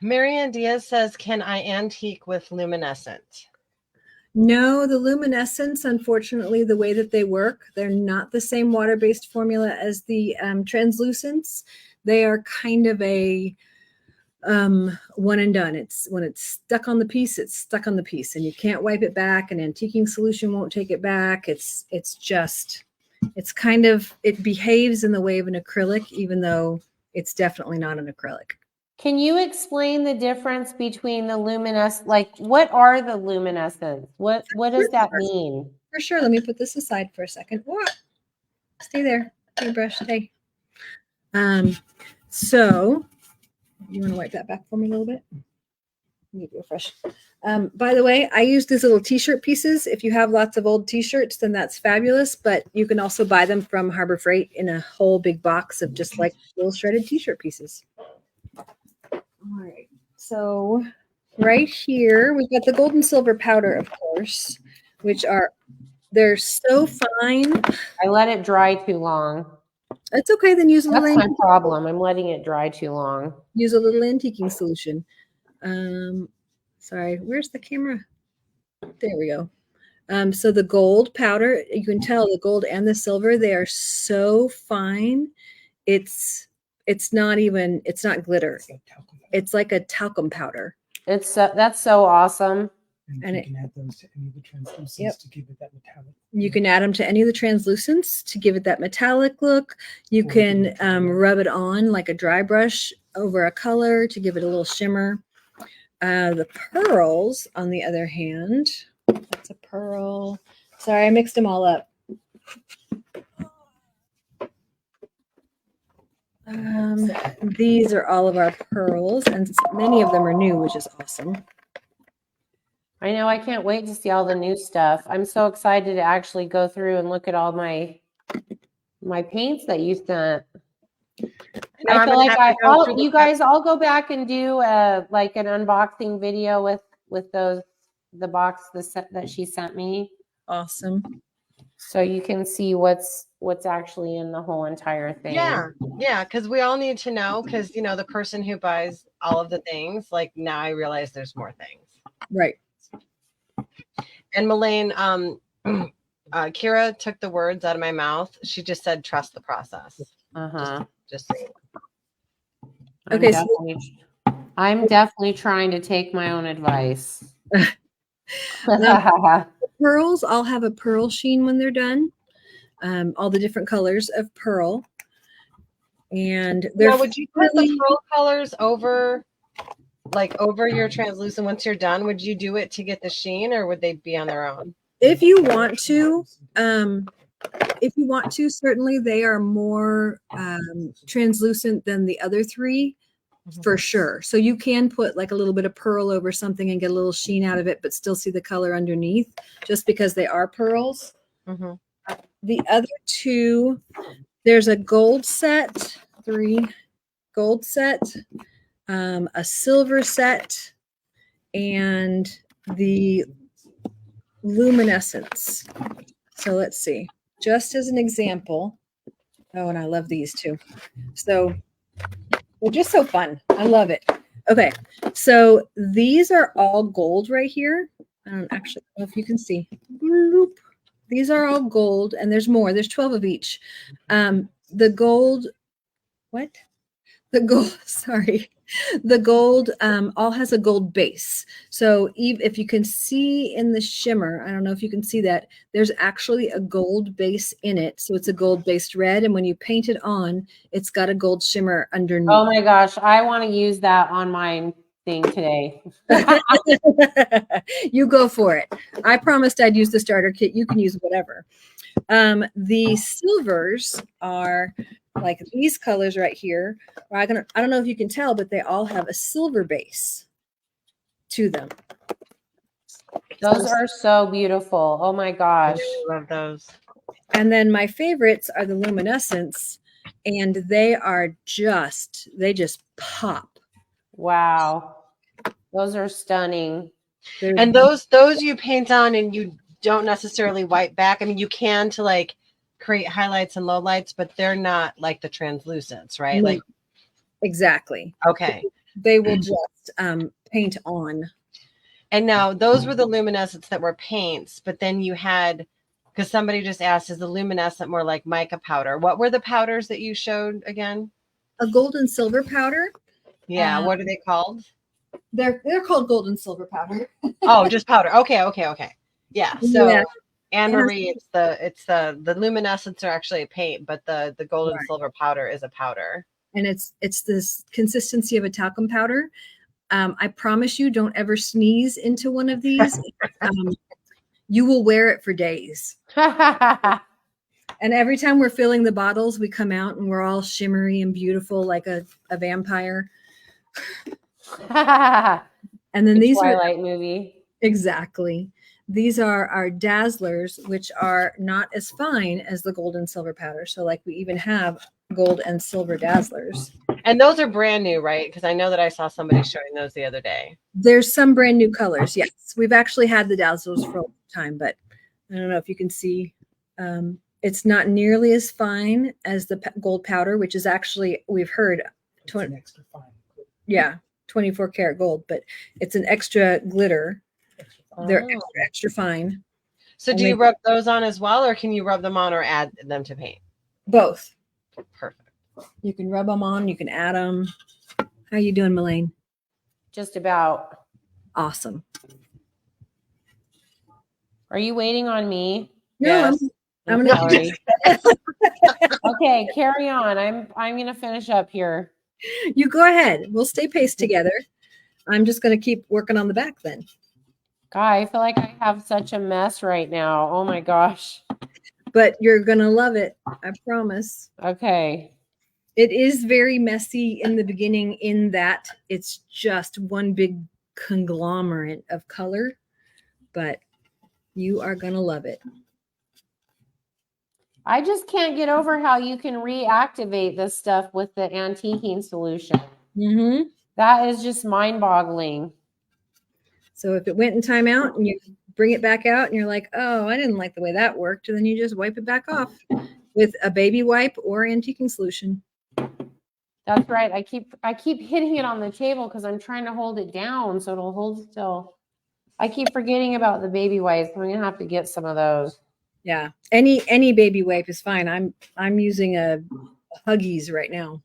Marianne Diaz says, can I antique with luminescent? No, the luminescents, unfortunately, the way that they work, they're not the same water-based formula as the translucents. They are kind of a one and done. It's when it's stuck on the piece, it's stuck on the piece, and you can't wipe it back. An antiquing solution won't take it back. It's kind of, it behaves in the way of an acrylic, even though it's definitely not an acrylic. Can you explain the difference between the luminescent, like what are the luminescents? What does that mean? For sure. Let me put this aside for a second. Whoa. Stay there. Paintbrush, stay. So you want to wipe that back for me a little bit? Need to refresh. By the way, I use these little t-shirt pieces. If you have lots of old t-shirts, then that's fabulous. But you can also buy them from Harbor Freight in a whole big box of just like little shredded t-shirt pieces. All right. So right here, we've got the gold and silver powder, of course, which are, they're so fine. I let it dry too long. It's okay. Then use a That's little my problem. I'm letting it dry too long. use a little antiquing solution. Sorry, where's the camera? There we go. So the gold powder, you can tell the gold and the silver, they are so fine. It's not even, it's not glitter. It's like talcum. It's like a talcum powder. It's that's so awesome. And And you can add those to any of the translucents Yep. to give it that metallic. You can add them to any of the translucents to give it that metallic look. You Or can rub it on like a dry brush over a color to give it a little shimmer. The pearls, on the other hand, that's a pearl. Sorry, I mixed them all up. These are all of our pearls, and many of them are new, which is awesome. I know. I can't wait to see all the new stuff. I'm so excited to actually go through and look at all my paints that you sent. I feel like you guys all go back and do like an unboxing video with the set that she sent me, Awesome. so you can see what's actually in the whole entire thing. Yeah, because we all need to know, because you know the person who buys all of the things, like now I realize there's more things. Right. And Malaine, Kira took the words out of my mouth. She just said, "Trust the process." Just Okay, I'm definitely trying to take my own advice. Pearls, I'll have a pearl sheen when they're done. All the different colors of pearl. And they're now, would you put the pearl colors over your translucent once you're done? Would you do it to get the sheen, or would they be on their own? If you want to, certainly they are more translucent than the other three, for sure. So you can put like a little bit of pearl over something and get a little sheen out of it, but still see the color underneath, just because they are pearls. The other two, there's a gold set, 3 gold set, a silver set, and the luminescence. So let's see, just as an example. Oh, and I love these too. So they're just so fun. I love it. Okay, so these are all gold right here. I don't actually know if you can see. Bloop. These are all gold, and there's more. There's 12 of each. The gold, what? The gold, sorry. The gold all has a gold base. So if you can see in the shimmer, I don't know if you can see that, there's actually a gold base in it. So it's a gold based red. And when you paint it on, it's got a gold shimmer underneath. Oh my gosh, I want to use that on my thing today. You go for it. I promised I'd use the starter kit. You can use whatever. The silvers are like these colors right here. I don't know if you can tell, but they all have a silver base to them. Those are so beautiful. Oh my gosh. I love those. And then my favorites are the luminescence, and they just pop. Wow. Those are stunning. And those you paint on and you don't necessarily wipe back. I mean, you can to like create highlights and lowlights, but they're not like the translucents, right? Like exactly. Okay. They will just paint on. And now those were the luminescents that were paints, but then you had, because somebody just asked, is the luminescent more like mica powder? What were the powders that you showed again? A gold and silver powder. Yeah. What are they called? They're called gold and silver powder. Oh, just powder. Okay. Yeah. So Yeah. Anne Marie, it's the luminescents are actually a paint, but the gold and silver powder is a powder. And it's this consistency of a talcum powder. I promise you, don't ever sneeze into one of these. You will wear it for days. And every time we're filling the bottles, we come out and we're all shimmery and beautiful like a vampire. And then these Twilight movie. exactly. These are our dazzlers, which are not as fine as the gold and silver powder. So like we even have gold and silver dazzlers. And those are brand new, right? Because I know that I saw somebody showing those the other day. There's some brand new colors. Yes. We've actually had the dazzlers for a long time, but I don't know if you can see. It's not nearly as fine as the gold powder, which is actually, we've heard, It's an extra fine. yeah, 24 karat gold, but it's an extra glitter. Extra fine. They're Oh. extra fine. So do you rub those on as well, or can you rub them on or add them to paint? Both. Perfect. You can rub them on. You can add them. How you doing, Malaine? Just about. Awesome. Are you waiting on me? No, Yes. I'm gonna. Sorry. Okay, carry on. I'm gonna finish up here. You go ahead. We'll stay paced together. I'm just gonna keep working on the back then. God, I feel like I have such a mess right now. Oh my gosh. But you're gonna love it. I promise. Okay. It is very messy in the beginning in that it's just one big conglomerate of color, but you are going to love it. I just can't get over how you can reactivate this stuff with the antiquing solution. Mm-hmm. That is just mind-boggling. So if it went in timeout and you bring it back out and you're like, oh, I didn't like the way that worked, and then you just wipe it back off with a baby wipe or antiquing solution. That's right. I keep hitting it on the table because I'm trying to hold it down so it'll hold still. I keep forgetting about the baby wipes. I'm gonna have to get some of those. Yeah, any baby wipe is fine. I'm using a Huggies right now.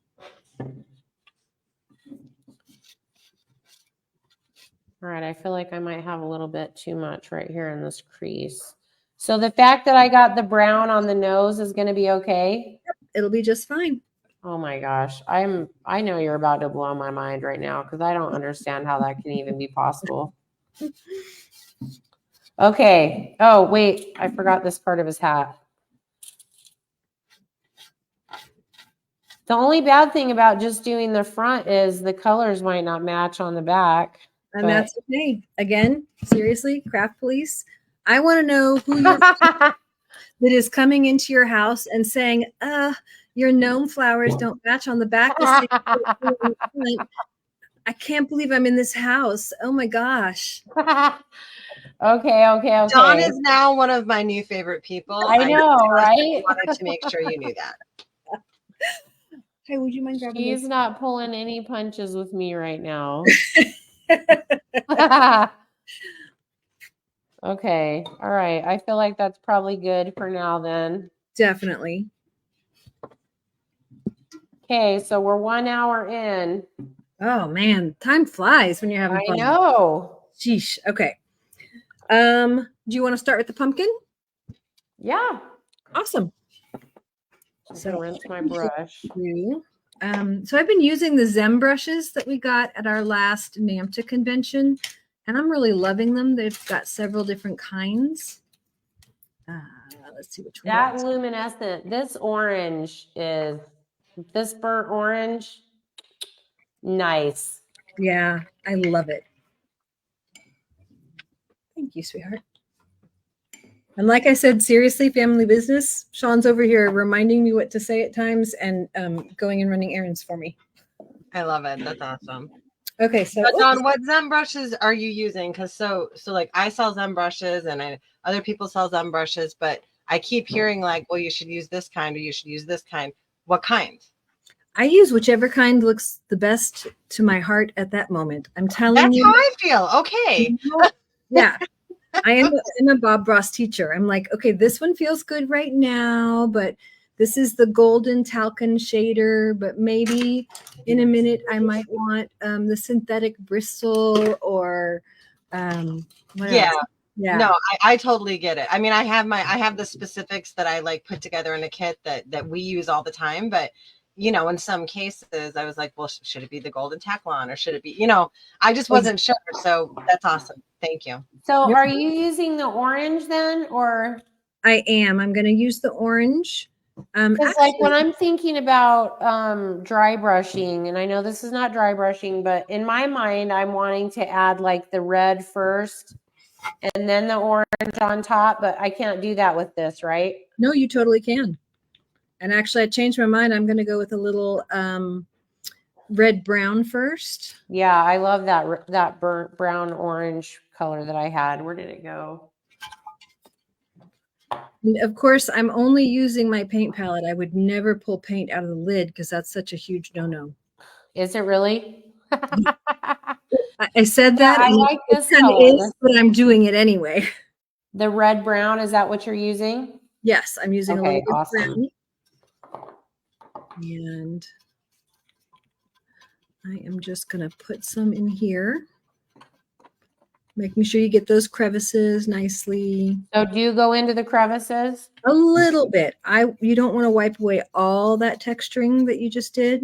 All right, I feel like I might have a little bit too much right here in this crease. So the fact that I got the brown on the nose is going to be okay? It'll be just fine. Oh my gosh. I know you're about to blow my mind right now because I don't understand how that can even be possible. Okay. Oh, wait. I forgot this part of his hat. The only bad thing about just doing the front is the colors might not match on the back. And that's okay. Again, seriously, craft police. I want to know who you're that is coming into your house and saying, your gnome flowers don't match on the back. I can't believe I'm in this house. Oh my gosh. Okay. Dawn is now one of my new favorite people. I know, right? I wanted to make sure you knew that. Hey, would you mind grabbing He's this? not pulling any punches with me right now. Okay. All right. I feel like that's probably good for now then. Definitely. Okay. So we're 1 hour in. Oh man, time flies when you're having I fun. know. Sheesh. Okay. Do you want to start with the pumpkin? Yeah. Awesome. So rinse my brush. So I've been using the Zem brushes that we got at our last NAMTA convention, and I'm really loving them. They've got several different kinds. Let's see which one. That luminescent, this orange is, this burnt orange, nice. Yeah, I love it. Thank you, sweetheart. And like I said, seriously, family business. Sean's over here reminding me what to say at times and going and running errands for me. I love it. That's awesome. Okay, so But Dawn, what Zem brushes are you using? Because so like I sell Zem brushes and other people sell Zem brushes, but I keep hearing like, well, you should use this kind or you should use this kind. What kind? I use whichever kind looks the best to my heart at that moment. I'm telling That's you. how I feel. Okay. Yeah. I am a Bob Ross teacher. I'm like, okay, this one feels good right now, but this is the golden talcum shader, but maybe in a minute I might want the synthetic Bristol or Yeah. else? Yeah. No, I totally get it. I mean, I have the specifics that I like put together in a kit that we use all the time, but you know, in some cases I was like, well, should it be the golden Taklon or should it be, you know, I just Ex- wasn't sure. So that's awesome. Thank you. So Yep. are you using the orange then, or? I am. I'm going to use the orange. Because like when I'm thinking about dry brushing, and I know this is not dry brushing, but in my mind, I'm wanting to add like the red first and then the orange on top, but I can't do that with this, right? No, you totally can. And actually, I changed my mind. I'm going to go with a little red brown first. Yeah, I love that burnt brown orange color that I had. Where did it go? And of course, I'm only using my paint palette. I would never pull paint out of the lid because that's such a huge no-no. Is it really? I said that. I and like this it kind of color. is, but I'm doing it anyway. The red brown, is that what you're using? Yes, I'm using a little Okay, bit awesome. brown. And I am just going to put some in here. Making sure you get those crevices nicely. So do you go into the crevices? A little bit. You don't want to wipe away all that texturing that you just did.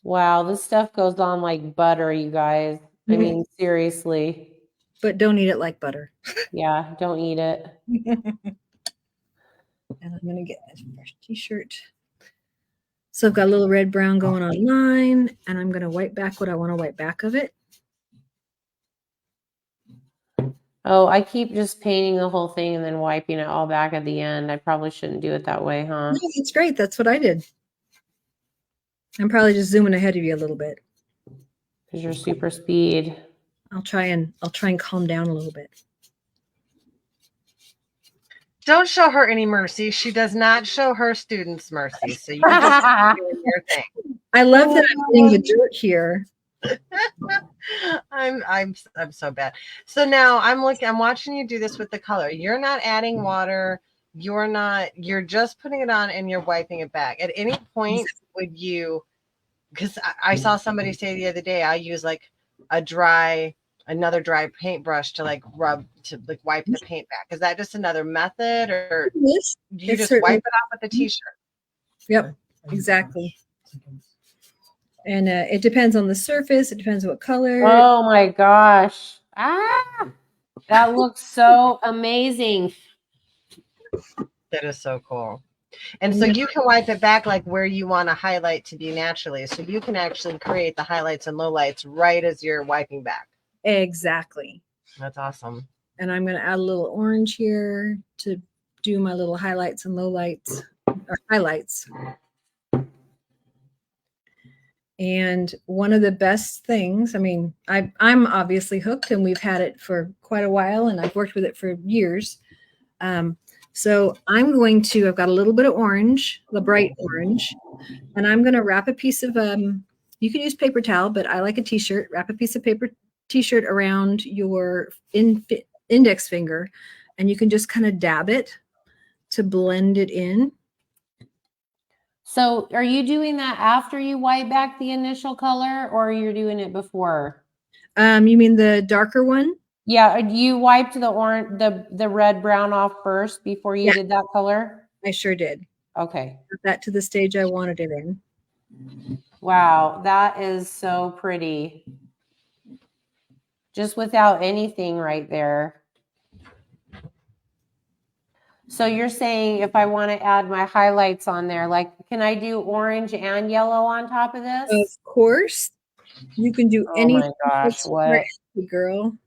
Wow, this stuff goes on like butter, you guys. I mean, seriously. But don't eat it like butter. Yeah, don't eat it. And I'm going to get a fresh t-shirt. So I've got a little red brown going on mine, and I'm going to wipe back what I want to wipe back of it. Oh, I keep just painting the whole thing and then wiping it all back at the end. I probably shouldn't do it that way, huh? No, it's great. That's what I did. I'm probably just zooming ahead of you a little bit. Because you're super speed. I'll try and calm down a little bit. Don't show her any mercy. She does not show her students mercy. So you just do your thing. I love that I'm getting the dirt here. I'm so bad. So now I'm watching you do this with the color. You're not adding water. You're just putting it on and you're wiping it back. At any point would you, because I saw somebody say the other day, I use like another dry paintbrush to like wipe the paint back. Is that just another method, or do you just wipe it off with the t-shirt? Yep, exactly. And it depends on the surface. It depends what color. Oh my gosh. Ah, that looks so amazing. That is so cool. And so you can wipe it back like where you want a highlight to be naturally. So you can actually create the highlights and lowlights right as you're wiping back. Exactly. That's awesome. And I'm going to add a little orange here to do my little highlights and lowlights, or highlights. And one of the best things, I mean, I'm obviously hooked, and we've had it for quite a while, and I've worked with it for years. So I've got a little bit of orange, the bright orange, and I'm going to wrap a piece of, you can use paper towel, but I like a t-shirt, wrap a piece of paper t-shirt around your index finger, and you can just kind of dab it to blend it in. So are you doing that after you wipe back the initial color, or you're doing it before? You mean the darker one? Yeah, you wiped the orange, the red brown off first before you did that color? I sure did. Okay. Got that to the stage I wanted it in. Wow, that is so pretty. Just without anything right there. So you're saying if I want to add my highlights on there, like, can I do orange and yellow on top of this? Of course. You can do anything. Oh my gosh, what? Girl.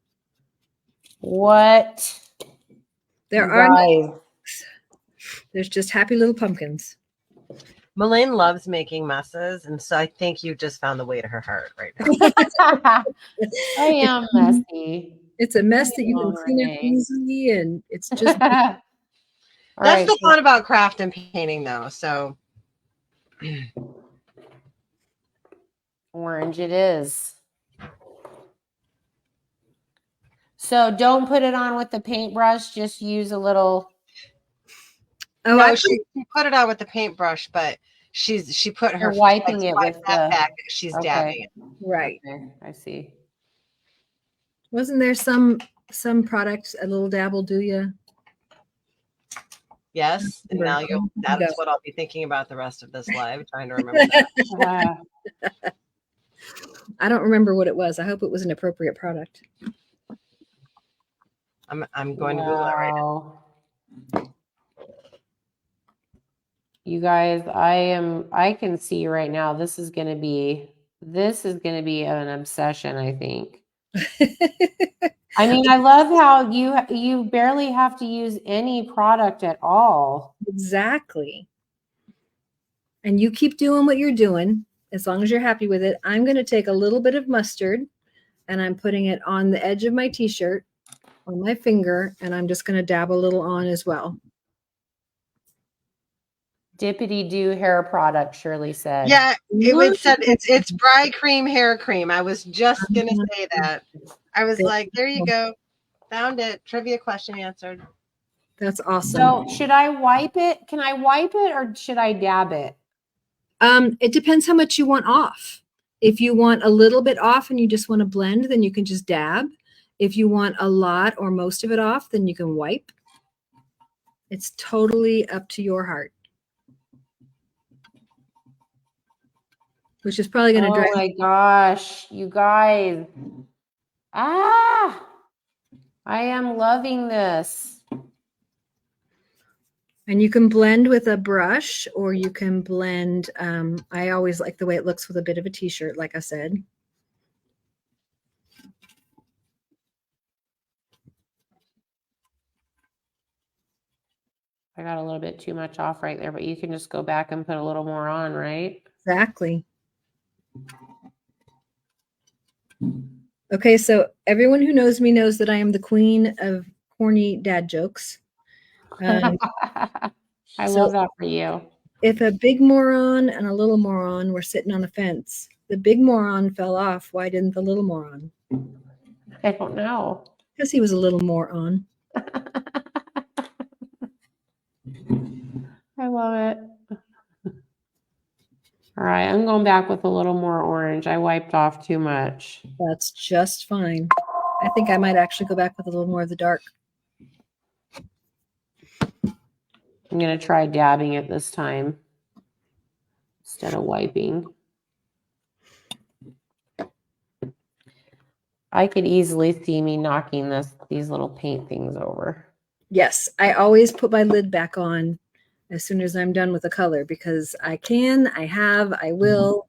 What? There's just happy little pumpkins. Malaine loves making messes, and so I think you just found the way to her heart right now. I am messy. It's a mess that you can clean up easily, and it's just. That's the fun about craft and painting, though. So orange it is. So don't put it on with the paintbrush. Just use a little. Oh, no, she put it on with the paintbrush, but she put her wiping it with that back. She's dabbing it. Right. Okay, I see. Wasn't there some some products, a little dab will do you. Yes. And now Go. that's what I'll be thinking about the rest of this live, trying to remember that. I don't remember what it was. I hope it was an appropriate product. I'm going to Google it right now. You guys, I can see right now this is gonna be an obsession, I think. I mean, I love how you barely have to use any product at all. Exactly. And you keep doing what you're doing as long as you're happy with it. I'm going to take a little bit of mustard and I'm putting it on the edge of my t-shirt on my finger, and I'm just going to dab a little on as well. Dippity do hair product, Shirley said. Yeah, it said it's Bry Cream hair cream. I was just gonna say that. I was like, there you go. Found it. Trivia question answered. That's awesome. So should I wipe it? Can I wipe it or should I dab it? It depends how much you want off. If you want a little bit off and you just want to blend, then you can just dab. If you want a lot or most of it off, then you can wipe. It's totally up to your heart. Which is probably going to drive. Oh my gosh, you guys. I am loving this. And you can blend with a brush, or you can blend. I always like the way it looks with a bit of a t-shirt, like I said. I got a little bit too much off right there, but you can just go back and put a little more on, right? Exactly. Okay, so everyone who knows me knows that I am the queen of corny dad jokes. I love that for you. If a big moron and a little moron were sitting on a fence, the big moron fell off. Why didn't the little moron? I don't know. Because he was a little moron. I love it. All right, I'm going back with a little more orange. I wiped off too much. That's just fine. I think I might actually go back with a little more of the dark. I'm going to try dabbing it this time instead of wiping. I could easily see me knocking these little paint things over. Yes, I always put my lid back on as soon as I'm done with the color, because I can, I have, I will.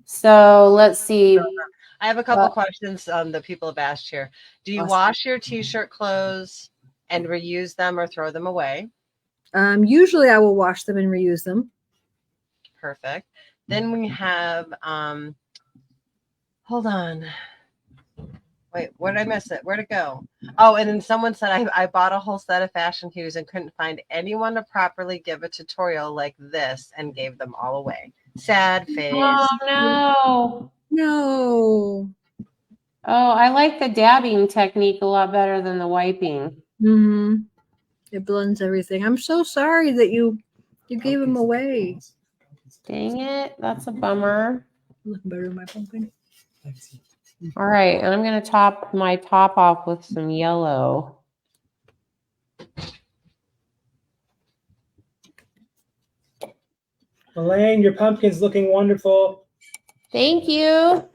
So let's see. I have a couple questions that people have asked here. Do you wash your t-shirt clothes and reuse them or throw them away? Usually I will wash them and reuse them. Perfect. Then we have, hold on. Wait, where did I miss it? Where'd it go? Oh, and then someone said, I bought a whole set of Fashenhues and couldn't find anyone to properly give a tutorial like this and gave them all away. Sad face. Oh, no. No. Oh, I like the dabbing technique a lot better than the wiping. Mm-hmm. It blends everything. I'm so sorry that you gave them away. Dang it. That's a bummer. Looking better than my pumpkin. All right, and I'm going to top my top off with some yellow. Malaine, your pumpkin's looking wonderful. Thank you.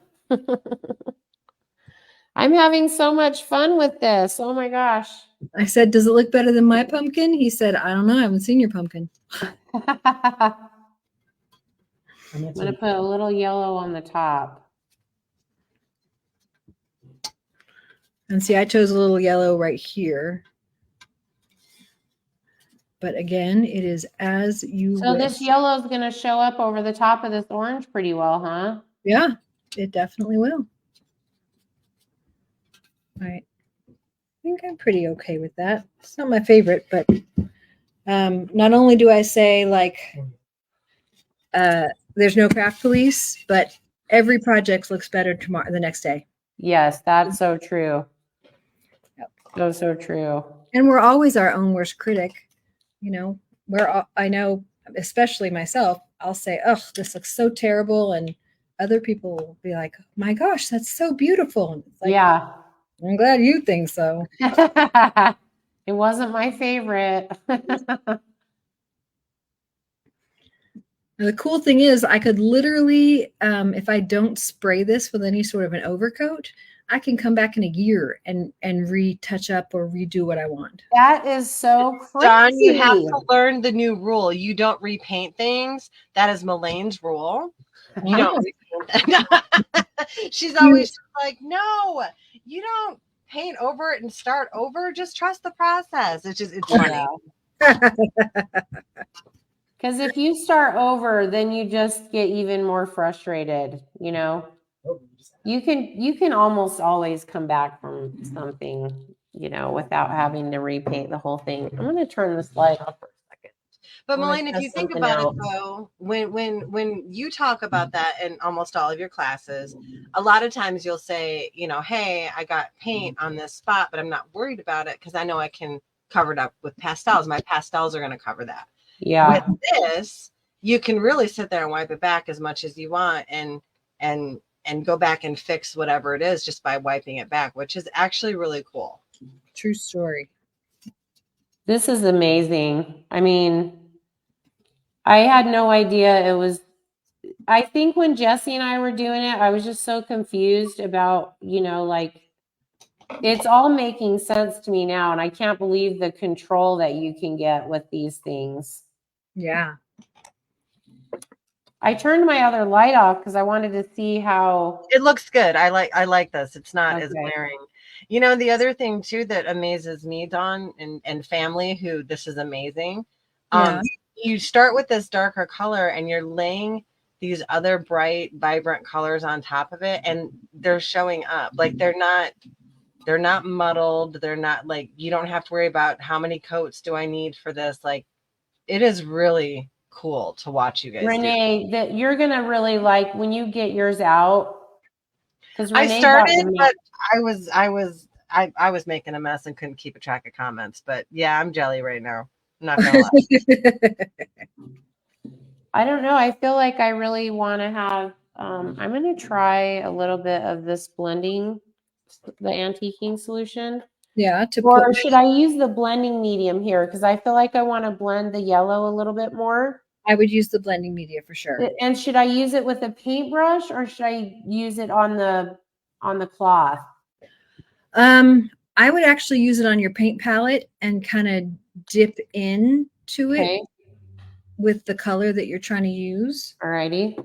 I'm having so much fun with this. Oh my gosh. I said, does it look better than my pumpkin? He said, I don't know. I haven't seen your pumpkin. I'm going to put a little yellow on the top. And see, I chose a little yellow right here. But again, it is as you So wish. this yellow is going to show up over the top of this orange pretty well, huh? Yeah, it definitely will. All right. I think I'm pretty okay with that. It's not my favorite, but not only do I say, like, there's no craft police, but every project looks better tomorrow, the next day. Yes, that's so true. Yep. So true. And we're always our own worst critic. You know, I know, especially myself, I'll say, oh, this looks so terrible. And other people will be like, my gosh, that's so beautiful. And it's like, yeah. I'm glad you think so. It wasn't my favorite. Now, the cool thing is I could literally, if I don't spray this with any sort of an overcoat, I can come back in a year and retouch up or redo what I want. That is so crazy. Dawn, you have to learn the new rule. You don't repaint things. That is Malaine's rule. You don't repaint. She's always like, no, you don't paint over it and start over. Just trust the process. It's funny. Because if you start over, then you just get even more frustrated, you know. You can almost always come back from something, you know, without having to repaint the whole thing. I'm going to turn this light off for a second. But Malaine, if you think about it though, when you talk about that in almost all of your classes, a lot of times you'll say, you know, hey, I got paint on this spot, but I'm not worried about it because I know I can cover it up with pastels. My pastels are going to cover that. Yeah. With this, you can really sit there and wipe it back as much as you want and go back and fix whatever it is just by wiping it back, which is actually really cool. True story. This is amazing. I mean, I had no idea it was. I think when Jesse and I were doing it, I was just so confused about, you know, like, it's all making sense to me now. And I can't believe the control that you can get with these things. Yeah. I turned my other light off because I wanted to see how it looks good. I like this. It's not as glaring. You know, the other thing too that amazes me, Dawn, and family, who this is amazing. You start with this darker color and you're laying these other bright, vibrant colors on top of it, and they're showing up. Like they're not muddled. They're not like, you don't have to worry about how many coats do I need for this. Like, it is really cool to watch you guys. Renee, that you're gonna really like when you get yours out. Because I started, but I was making a mess and couldn't keep a track of comments. But yeah, I'm jelly right now. I'm not gonna lie. I don't know. I feel like I really want to have. I'm gonna try a little bit of this blending, the antiquing solution. Yeah. Or should I use the blending medium here? Because I feel like I want to blend the yellow a little bit more. I would use the blending media for sure. And should I use it with a paintbrush or should I use it on the cloth? I would actually use it on your paint palette and kind of dip into it with the color that you're trying to use. All righty.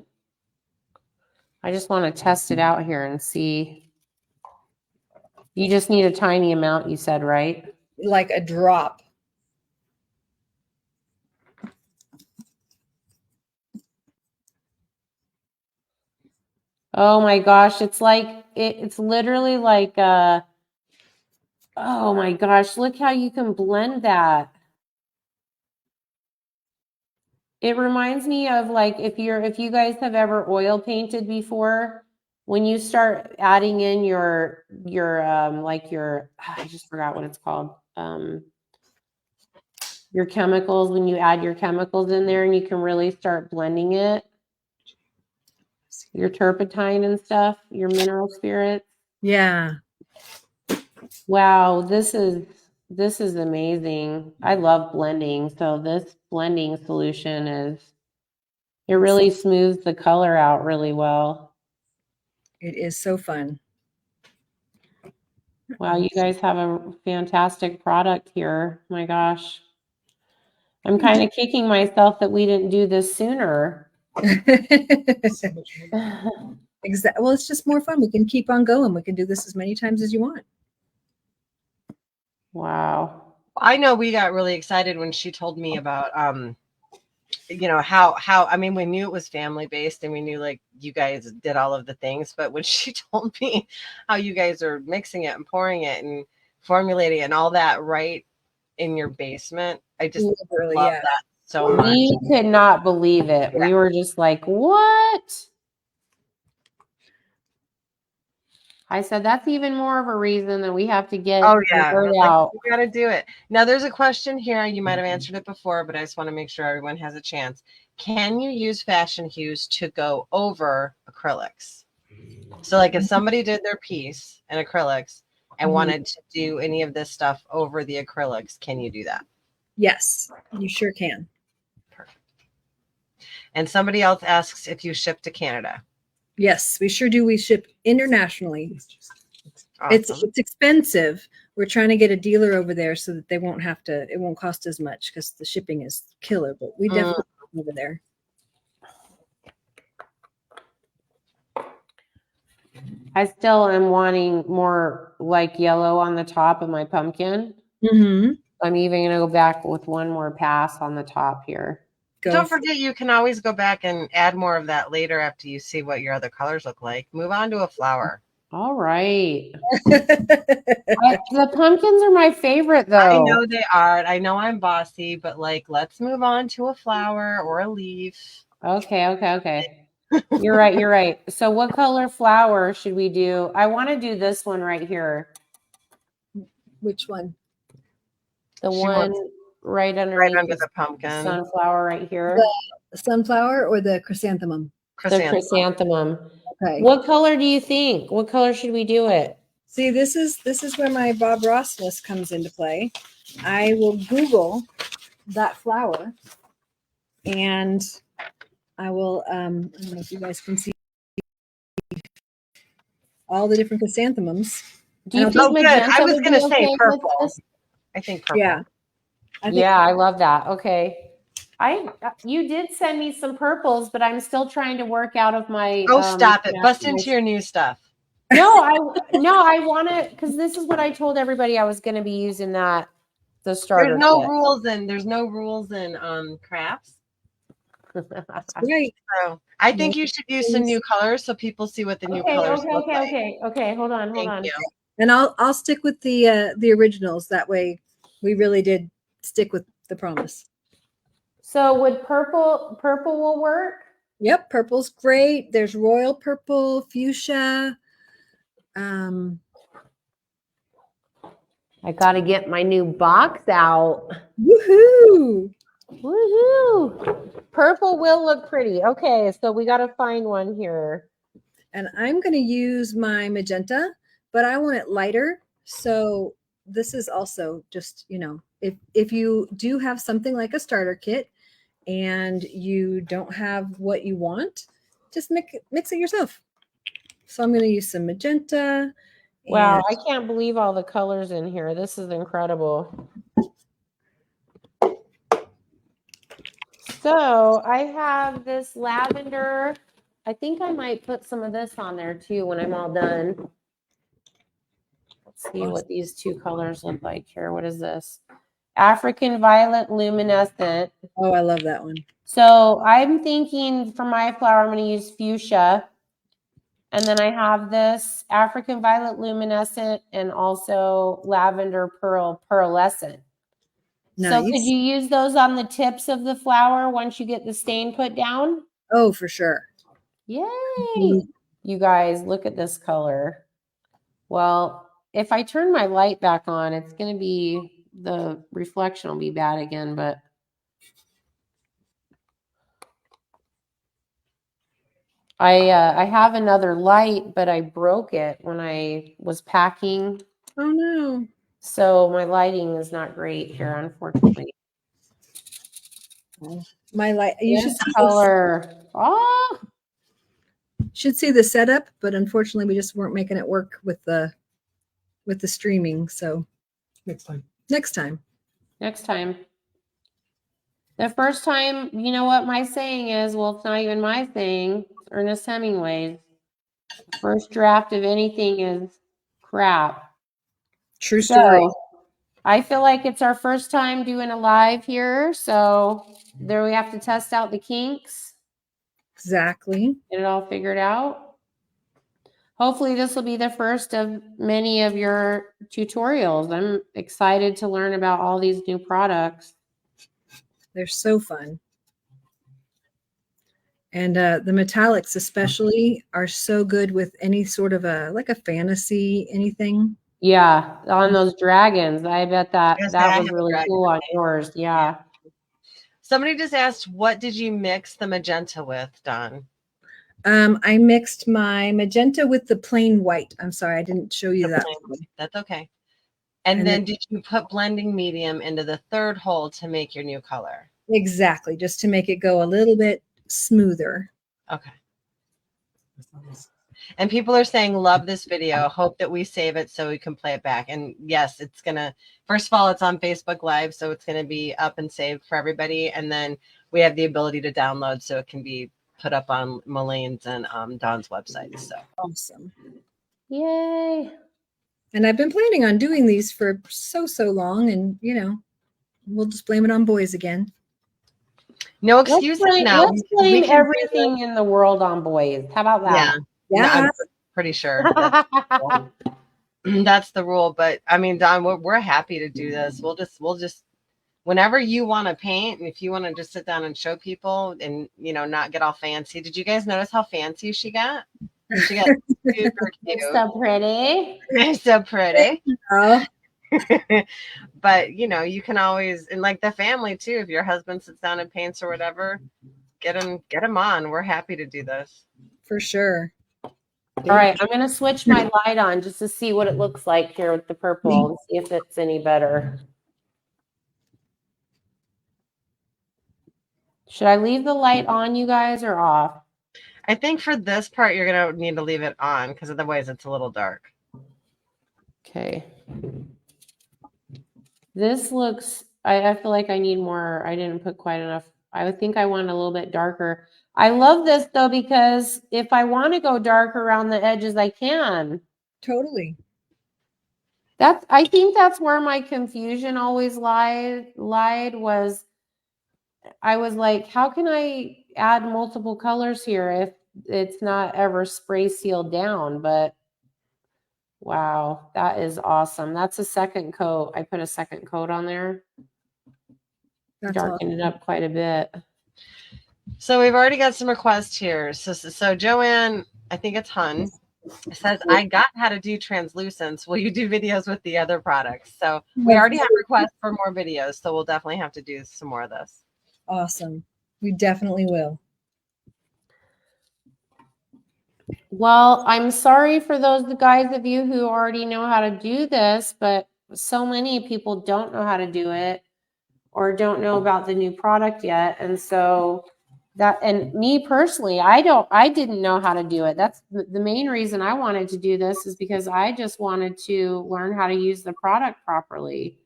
I just want to test it out here and see. You just need a tiny amount, you said, right? Like a drop. Oh my gosh, it's like it's literally like oh my gosh, look how you can blend that. It reminds me of like if you guys have ever oil painted before, when you start adding in your I just forgot what it's called. Your chemicals, when you add your chemicals in there and you can really start blending it. Your turpentine and stuff, your mineral spirits. Yeah. Wow, this is amazing. I love blending. So this blending solution it really smooths the color out really well. It is so fun. Wow, you guys have a fantastic product here. My gosh. I'm kind of kicking myself that we didn't do this sooner. Exactly. Well, it's just more fun. We can keep on going. We can do this as many times as you want. Wow. I know we got really excited when she told me about you know, how I mean, we knew it was family based and we knew like you guys did all of the things, but when she told me how you guys are mixing it and pouring it and formulating it and all that right in your basement, I just love that so much. We could not believe it. Yeah. We were just like, what? I said, that's even more of a reason that we have to get the word out. We got to do it. Now, there's a question here. You might have answered it before, but I just want to make sure everyone has a chance. Can you use Fashion Hues to go over acrylics? So like if somebody did their piece in acrylics, and Mhm. wanted to do any of this stuff over the acrylics, can you do that? Yes, you sure can. Perfect. And somebody else asks if you ship to Canada. Yes, we sure do. We ship internationally. Awesome. It's expensive. We're trying to get a dealer over there so that they won't have to, it won't cost as much because the shipping is killer, but we definitely over there. I still am wanting more like yellow on the top of my pumpkin. Mm-hmm. I'm even going to go back with one more pass on the top here. Don't forget, you can always go back and add more of that later after you see what your other colors look like. Move on to a flower. All right. The pumpkins are my favorite, though. I know they are. I know I'm bossy, but like, let's move on to a flower or a leaf. Okay. You're right. So what color flower should we do? I want to do this one right here. Which one? The one right underneath Right under the pumpkin. Sunflower right here. The sunflower or the chrysanthemum? The chrysanthemum. Okay. What color do you think? What color should we do it? See, this is where my Bob Rossness comes into play. I will Google that flower, and I will. I don't know if you guys can see all the different chrysanthemums. Do you think good. magenta I was would going to be say okay with purple. this? I think purple. Yeah. I love that. Okay. You did send me some purples, but I'm still trying to work out of my. Oh, stop it! Bust into your new stuff. No, I want to, because this is what I told everybody I was going to be using the starter. There's no rules in crafts. Right. So I think you should use some new colors so people see what the new colors look like. Okay. Hold on. Thank you. And I'll stick with the originals. That way, we really did stick with the promise. So would purple will work? Yep, purple's great. There's royal purple, fuchsia. I got to get my new box out. Woohoo! Purple will look pretty. Okay, so we got to find one here. And I'm going to use my magenta, but I want it lighter. So this is also just, if you do have something like a starter kit and you don't have what you want, just mix it yourself. So I'm going to use some magenta. Wow, I can't believe all the colors in here. This is incredible. So I have this lavender. I think I might put some of this on there too when I'm all done. Let's see what these two colors look like here. What is this? African Violet Luminescent. Oh, I love that one. So I'm thinking for my flower, I'm going to use fuchsia. And then I have this African Violet Luminescent and also Lavender Pearlescent. Nice. So could you use those on the tips of the flower once you get the stain put down? Oh, for sure. Yay. Mm-hmm. You guys, look at this color. Well, if I turn my light back on, it's going to be, the reflection will be bad again, but I have another light, but I broke it when I was packing. Oh no. So my lighting is not great here, unfortunately. My light, you should see color. Oh, should see the setup, but unfortunately we just weren't making it work with the streaming. So next time. The first time, you know what my saying is? Well, it's not even my saying. It's Ernest Hemingway's. First draft of anything is crap. True story. So, I feel like it's our first time doing a live here. So there we have to test out the kinks. Exactly. Get it all figured out. Hopefully this will be the first of many of your tutorials. I'm excited to learn about all these new products. They're so fun. And the metallics especially are so good with any sort of like a fantasy, anything. Yeah, on those dragons. I bet that was really cool on yours. Yeah. Somebody just asked, what did you mix the magenta with, Dawn? I mixed my magenta with the plain white. I'm sorry, I didn't show you that. That's okay. And And then did you put blending medium into the third hole to make your new color? Exactly, just to make it go a little bit smoother. Okay. And people are saying, love this video. Hope that we save it so we can play it back. And yes, it's going to, first of all, it's on Facebook Live, so it's going to be up and saved for everybody. And then we have the ability to download so it can be put up on Malaine's and Dawn's website. So Awesome. Yay. And I've been planning on doing these for so long, and you know, we'll just blame it on boys again. no excuses now. Let's blame everything in the world on boys. How about that? Yeah. I'm pretty sure that's the rule. But I mean, Dawn, we're happy to do this. We'll just whenever you want to paint, and if you want to just sit down and show people and, you know, not get all fancy. Did you guys notice how fancy she got? She got super cute. So pretty. So pretty. Oh. But, you know, you can always, and like the family too, if your husband sits down and paints or whatever, get him on. We're happy to do this. For sure. All right, I'm going to switch my light on just to see what it looks like here with the purple and see if it's any better. Should I leave the light on, you guys, or off? I think for this part, you're going to need to leave it on because otherwise it's a little dark. Okay. This looks, I feel like I need more. I didn't put quite enough. I would think I want a little bit darker. I love this though, because if I want to go dark around the edges, I can. Totally. I think that's where my confusion always lied was I was like, how can I add multiple colors here if it's not ever spray sealed down? But wow, that is awesome. That's a second coat. I put a second coat on there. Darkened it up quite a bit. So we've already got some requests here. So Joanne, I think it's Hun, says, I got how to do translucents. Will you do videos with the other products? So we already have requests for more videos. So we'll definitely have to do some more of this. Awesome. We definitely will. Well, I'm sorry for those guys of you who already know how to do this, but so many people don't know how to do it or don't know about the new product yet. And so and me personally, I didn't know how to do it. That's the main reason I wanted to do this, is because I just wanted to learn how to use the product properly.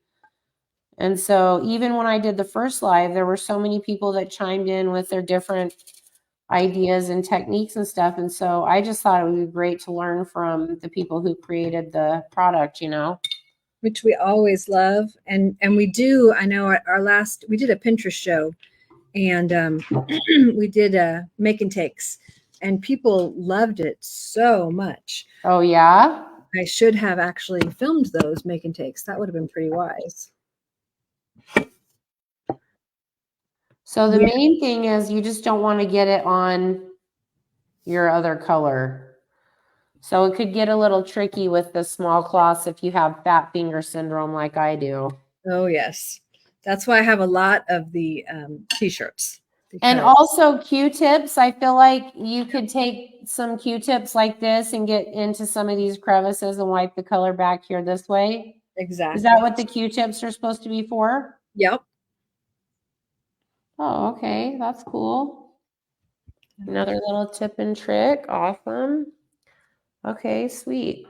And so even when I did the first live, there were so many people that chimed in with their different ideas and techniques and stuff. And so I just thought it would be great to learn from the people who created the product, you know, which we always love. And we do, I know we did a Pinterest show, and we did make and takes, and people loved it so much. Oh yeah. I should have actually filmed those make and takes. That would have been pretty wise. So the main thing is you just don't want to get it on your other color. So it could get a little tricky with the small cloths if you have fat finger syndrome like I do. Oh yes. That's why I have a lot of the t-shirts. And also Q-tips. I feel like you could take some Q-tips like this and get into some of these crevices and wipe the color back here this way. Exactly. Is that what the Q-tips are supposed to be for? Yep. Oh, okay. That's cool. Another little tip and trick. Awesome. Okay, sweet.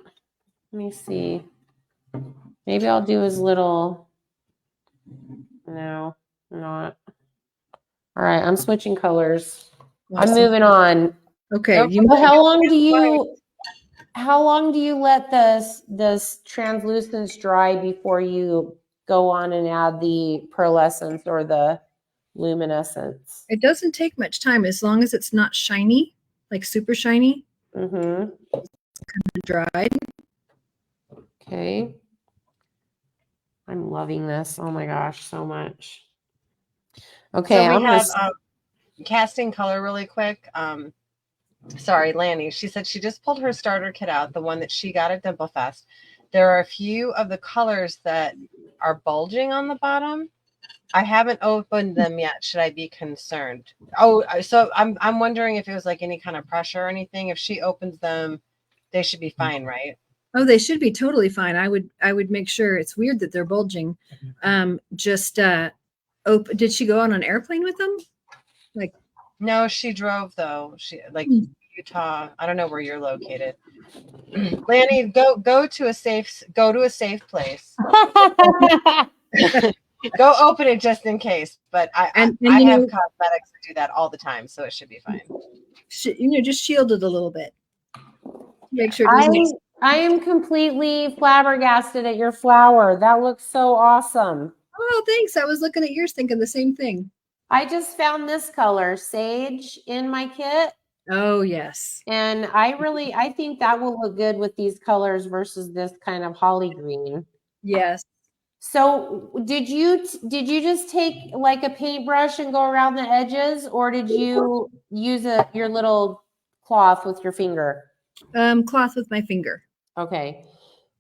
Let me see. Maybe I'll do as little. No, not. All right, I'm switching colors. Awesome. I'm moving on. Okay. How long do you let this translucence dry before you go on and add the pearlescence or the luminescence? It doesn't take much time, as long as it's not shiny, like super shiny. Mm-hmm. It's kind of dried. Okay. I'm loving this. Oh my gosh, so much. Okay, so we have casting color really quick. Sorry, Lanny. She said she just pulled her starter kit out, the one that she got at Dimple Fest. There are a few of the colors that are bulging on the bottom. I haven't opened them yet. Should I be concerned? Oh, so I'm wondering if it was like any kind of pressure or anything. If she opens them, they should be fine, right? Oh, they should be totally fine. I would make sure. It's weird that they're bulging. Just did she go on an airplane with them? Like, No, she drove though. She like Utah. I don't know where you're located. Lanny, go to a safe place. Go open it just in case. But I have cosmetics that do that all the time, so it should be fine. Just shield it a little bit. Make sure it doesn't. I am completely flabbergasted at your flower. That looks so awesome. Oh, thanks. I was looking at yours thinking the same thing. I just found this color, sage, in my kit. Oh, yes. And I think that will look good with these colors versus this kind of holly green. Yes. So did you just take like a paintbrush and go around the edges, or did you use your little cloth with your finger? Cloth with my finger. Okay.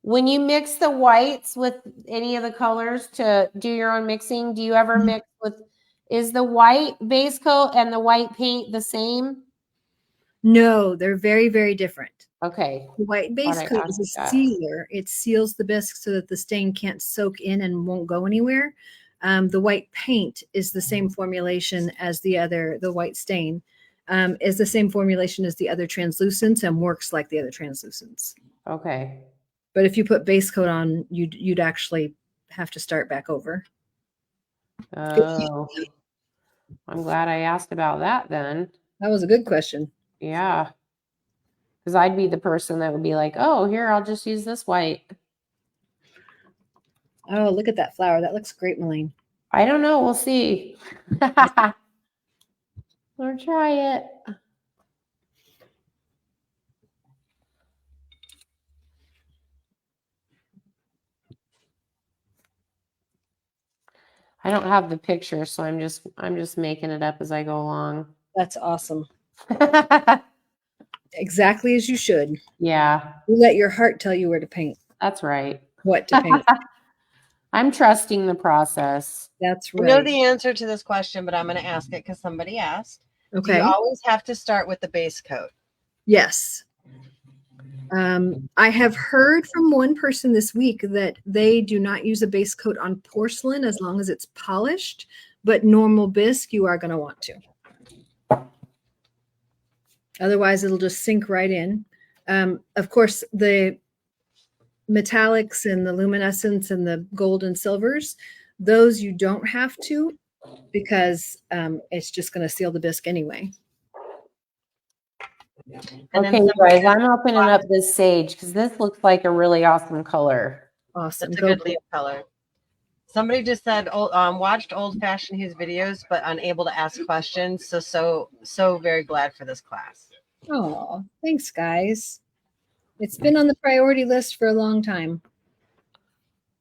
When you mix the whites with any of the colors to do your own mixing, do you ever mix with, is the white base coat and the white paint the same? No, they're very, very different. Okay. The white base coat is a sealer. It seals the bisque so that the stain can't soak in and won't go anywhere. The white paint is the same formulation as the white stain is the same formulation as the other translucents and works like the other translucents. Okay. But if you put base coat on, you'd actually have to start back over. Oh, I'm glad I asked about that then. That was a good question. Yeah. Because I'd be the person that would be like, oh, here, I'll just use this white. Oh, look at that flower. That looks great, Malaine. I don't know. We'll see. Or try it. I don't have the picture, so I'm just making it up as I go along. That's awesome. Exactly as you should. Yeah. You let your heart tell you where to paint. That's right. What to paint. I'm trusting the process. That's right. I know the answer to this question, but I'm going to ask it because somebody asked. Okay. Do you always have to start with the base coat? Yes. I have heard from one person this week that they do not use a base coat on porcelain as long as it's polished, but normal bisque you are going to want to. Otherwise, it'll just sink right in. Of course, the metallics and the luminescence and the gold and silvers, those you don't have to because it's just going to seal the bisque anyway. Okay, guys, I'm opening up this sage because this looks like a really awesome color. Awesome. It's a good leaf color. Somebody just said, watched old Fashenhues videos, but unable to ask questions. So very glad for this class. Oh, thanks, guys. It's been on the priority list for a long time.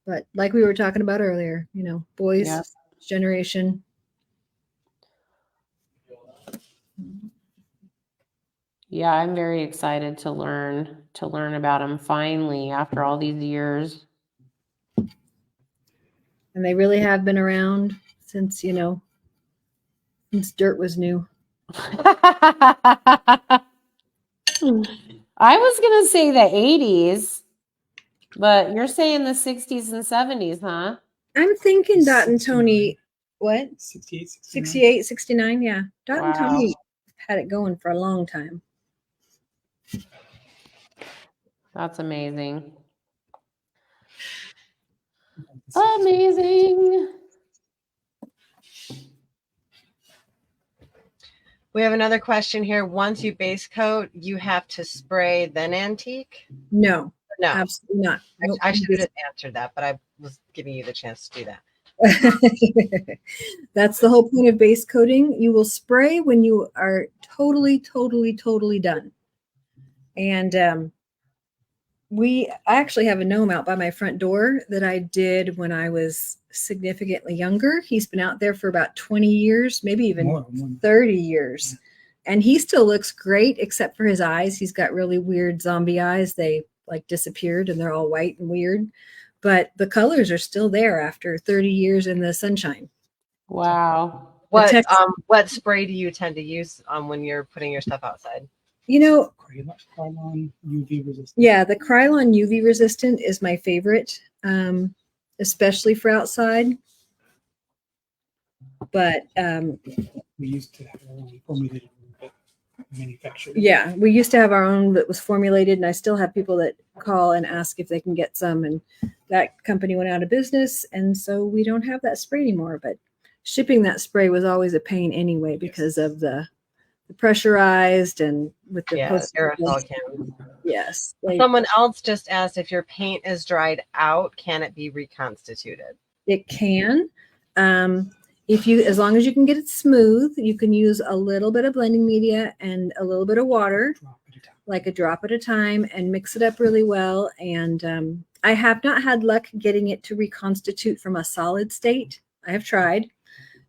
But like we were talking about earlier, boys, generation. Yeah, I'm very excited to learn about them finally after all these years. And they really have been around since, since dirt was new. I was going to say the 80s, but you're saying the 60s and 70s, huh? I'm thinking Dot and Tony, what? 68, 68, 69, yeah. Dot and Tony had it going for a long time. That's amazing. Amazing. We have another question here. Once you base coat, you have to spray then antique? No, absolutely not. Nope. I should have answered that, but I was giving you the chance to do that. That's the whole point of base coating. You will spray when you are totally done. And I actually have a gnome out by my front door that I did when I was significantly younger. He's been out there for about 20 years, maybe even more. 30 years. And he still looks great, except for his eyes. He's got really weird zombie eyes. They like disappeared and they're all white and weird. But the colors are still there after 30 years in the sunshine. Wow. What spray do you tend to use when you're putting your stuff outside? You know, Krylon UV resistant. yeah, the Krylon UV resistant is my favorite, especially for outside. But We used to have our own formulated but manufactured. yeah, we used to have our own that was formulated, and I still have people that call and ask if they can get some, and that company went out of business, and so we don't have that spray anymore. But shipping that spray was always a pain anyway because of the pressurized and with the aerosol cans. Yes. Someone else just asked if your paint is dried out, can it be reconstituted? It can. If you, as long as you can get it smooth, you can use a little bit of blending media and a little bit of water, like a drop at a time, and mix it up really well. And I have not had luck getting it to reconstitute from a solid state. I have tried,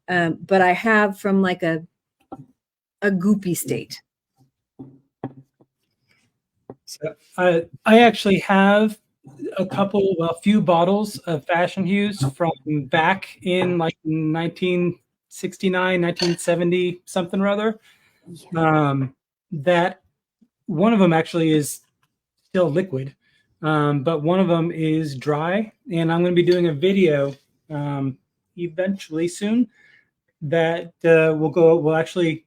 but I have from like a goopy state. So I actually have a few bottles of Fashenhues from back in like 1969, 1970, something or other. That one of them actually is still liquid, but one of them is dry. And I'm going to be doing a video eventually soon that we'll actually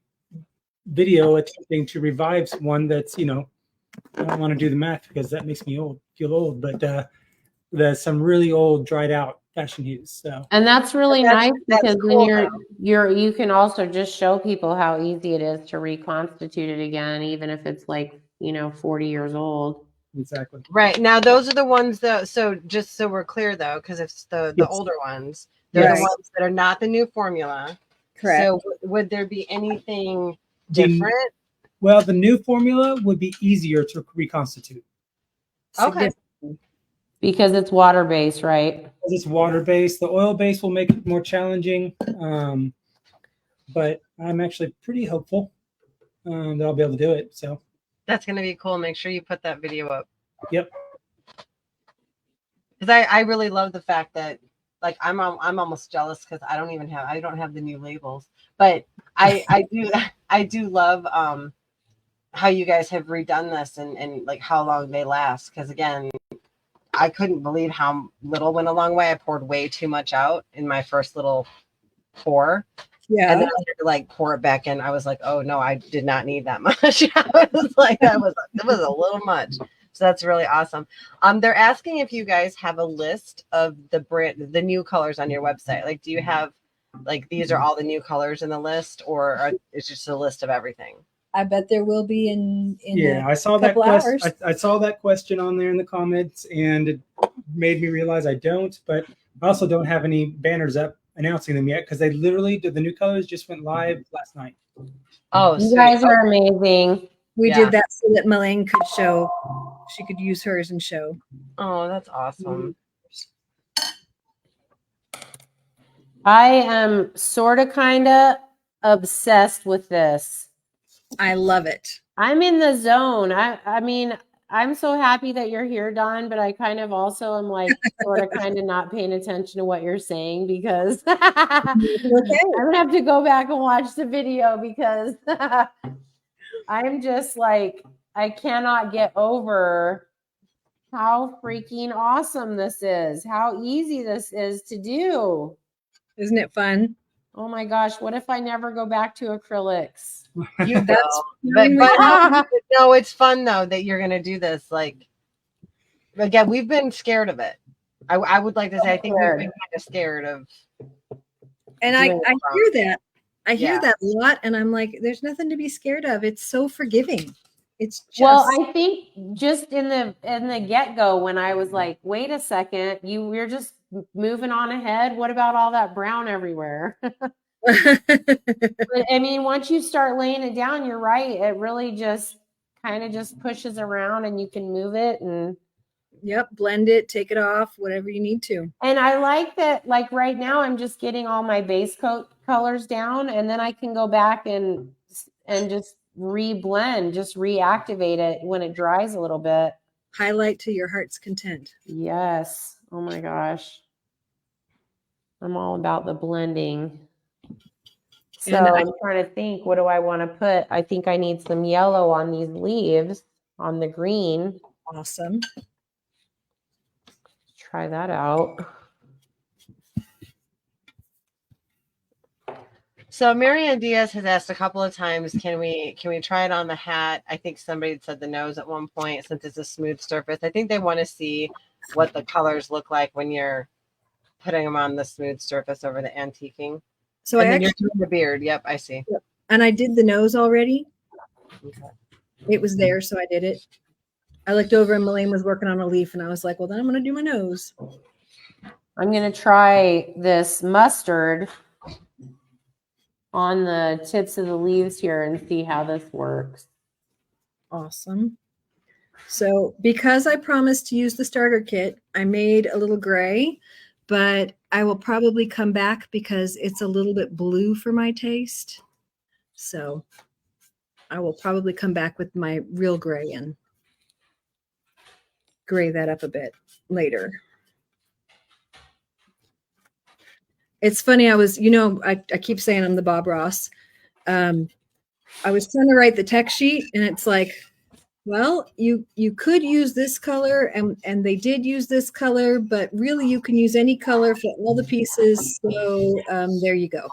video attempting to revive one that's, you know, I don't want to do the math because that makes me feel old, but there's some really old dried out Fashenhues. So, and that's really nice because cool, then you can also just show people how easy it is to reconstitute it again, even if it's like, you know, 40 years old. exactly. Right. Now those are the ones that, so just so we're clear though, because it's the Yes. older ones, they're Right. the ones that are not the new formula. Correct. So would there be anything different? Well, the new formula would be easier to reconstitute. Okay. Because it's water-based, right? Because it's water-based. The oil-based will make it more challenging, but I'm actually pretty hopeful that I'll be able to do it. So That's going to be cool. Make sure you put that video up. Yep. Because I really love the fact that, like, I'm almost jealous because I don't have the new labels, but I do love how you guys have redone this and like how long they last. Because again, I couldn't believe how little went a long way. I poured way too much out in my first little pour. Yeah. And then I had to like pour it back in. I was like, oh no, I did not need that much. I was like, it was a little much. So that's really awesome. They're asking if you guys have a list of the new colors on your website. Like, do you have like these are all the new colors in the list, or it's just a list of everything? I bet there will be in yeah, I saw that question. I saw that question on there in the comments, and it made me realize I don't. But I also don't have any banners up announcing them yet because they literally the new colors just went live last night. Oh, you guys are amazing. We did that so that Malaine could show. She could use hers and show. Oh, that's awesome. I am sort of kind of obsessed with this. I love it. I'm in the zone. I mean, I'm so happy that you're here, Dawn, but I kind of also am like sort of kind of not paying attention to what you're saying because I'm gonna have to go back and watch the video because I'm just like, I cannot get over how freaking awesome this is, how easy this is to do. Isn't it fun? Oh my gosh, what if I never go back to acrylics? You but no, it's fun though that you're gonna do this. Like, again, we've been scared of it. I would like to say I think we've been kind of scared of. And I hear that. I hear that a lot, and I'm like, there's nothing to be scared of. It's so forgiving. It's just well, I think just in the get-go when I was like, wait a second, we're just moving on ahead. What about all that brown everywhere? But, I mean, once you start laying it down, you're right. It really just kind of just pushes around and you can move it and blend it, take it off, whatever you need to. And I like that, like right now I'm just getting all my base coat colors down and then I can go back and just reblend, just reactivate it when it dries a little bit. Highlight to your heart's content. Yes. Oh my gosh. I'm all about the blending. So And I'm trying to think, what do I want to put? I think I need some yellow on these leaves, on the green. awesome. Try that out. So Marianne Diaz has asked a couple of times, can we try it on the hat? I think somebody had said the nose at one point, since it's a smooth surface. I think they want to see what the colors look like when you're putting them on the smooth surface over the antiquing. So And I then actually, you're doing the beard. Yep, I see. and I did the nose already. Okay. It was there, so I did it. I looked over and Malaine was working on a leaf, and I was like, well, then I'm going to do my nose. I'm going to try this mustard on the tips of the leaves here and see how this works. Awesome. So because I promised to use the starter kit, I made a little gray, but I will probably come back because it's a little bit blue for my taste. So I will probably come back with my real gray and gray that up a bit later. It's funny. I was, I keep saying I'm the Bob Ross. I was trying to write the text sheet and it's like, well, you could use this color and they did use this color, but really you can use any color for all the pieces. So there you go.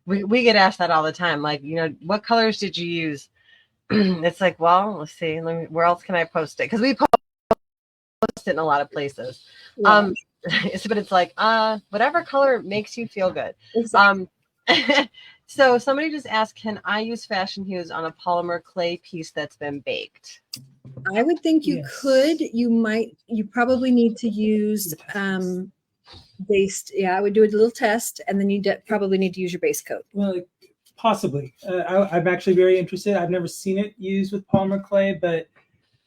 We get asked that all the time. Like, what colors did you use? It's like, well, let's see. Where else can I post it? Because we post it in a lot of places. Yeah. But it's like, whatever color makes you feel good. Exactly. So somebody just asked, can I use Fashion Hues on a polymer clay piece that's been baked? I would think you could. You probably need to use based. Yeah, I would do a little test, and then you probably need to use your base coat. Well, possibly. I'm actually very interested. I've never seen it used with polymer clay, but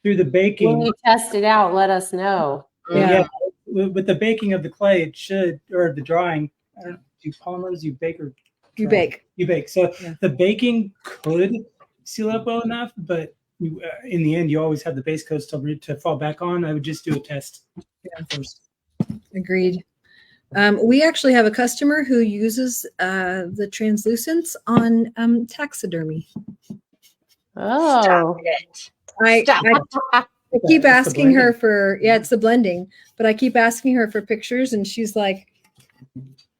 through the baking. When you test it out, let us know. Yeah. With the baking of the clay, it should, or the drying. I don't know, do polymers you bake or You bake. You bake. So Yeah. the baking could seal it up well enough, but in the end, you always have the base coat still to fall back on. I would just do a test first. Agreed. We actually have a customer who uses the translucents on taxidermy. Oh. Stop it. I keep asking her for, it's the blending, but I keep asking her for pictures and she's like,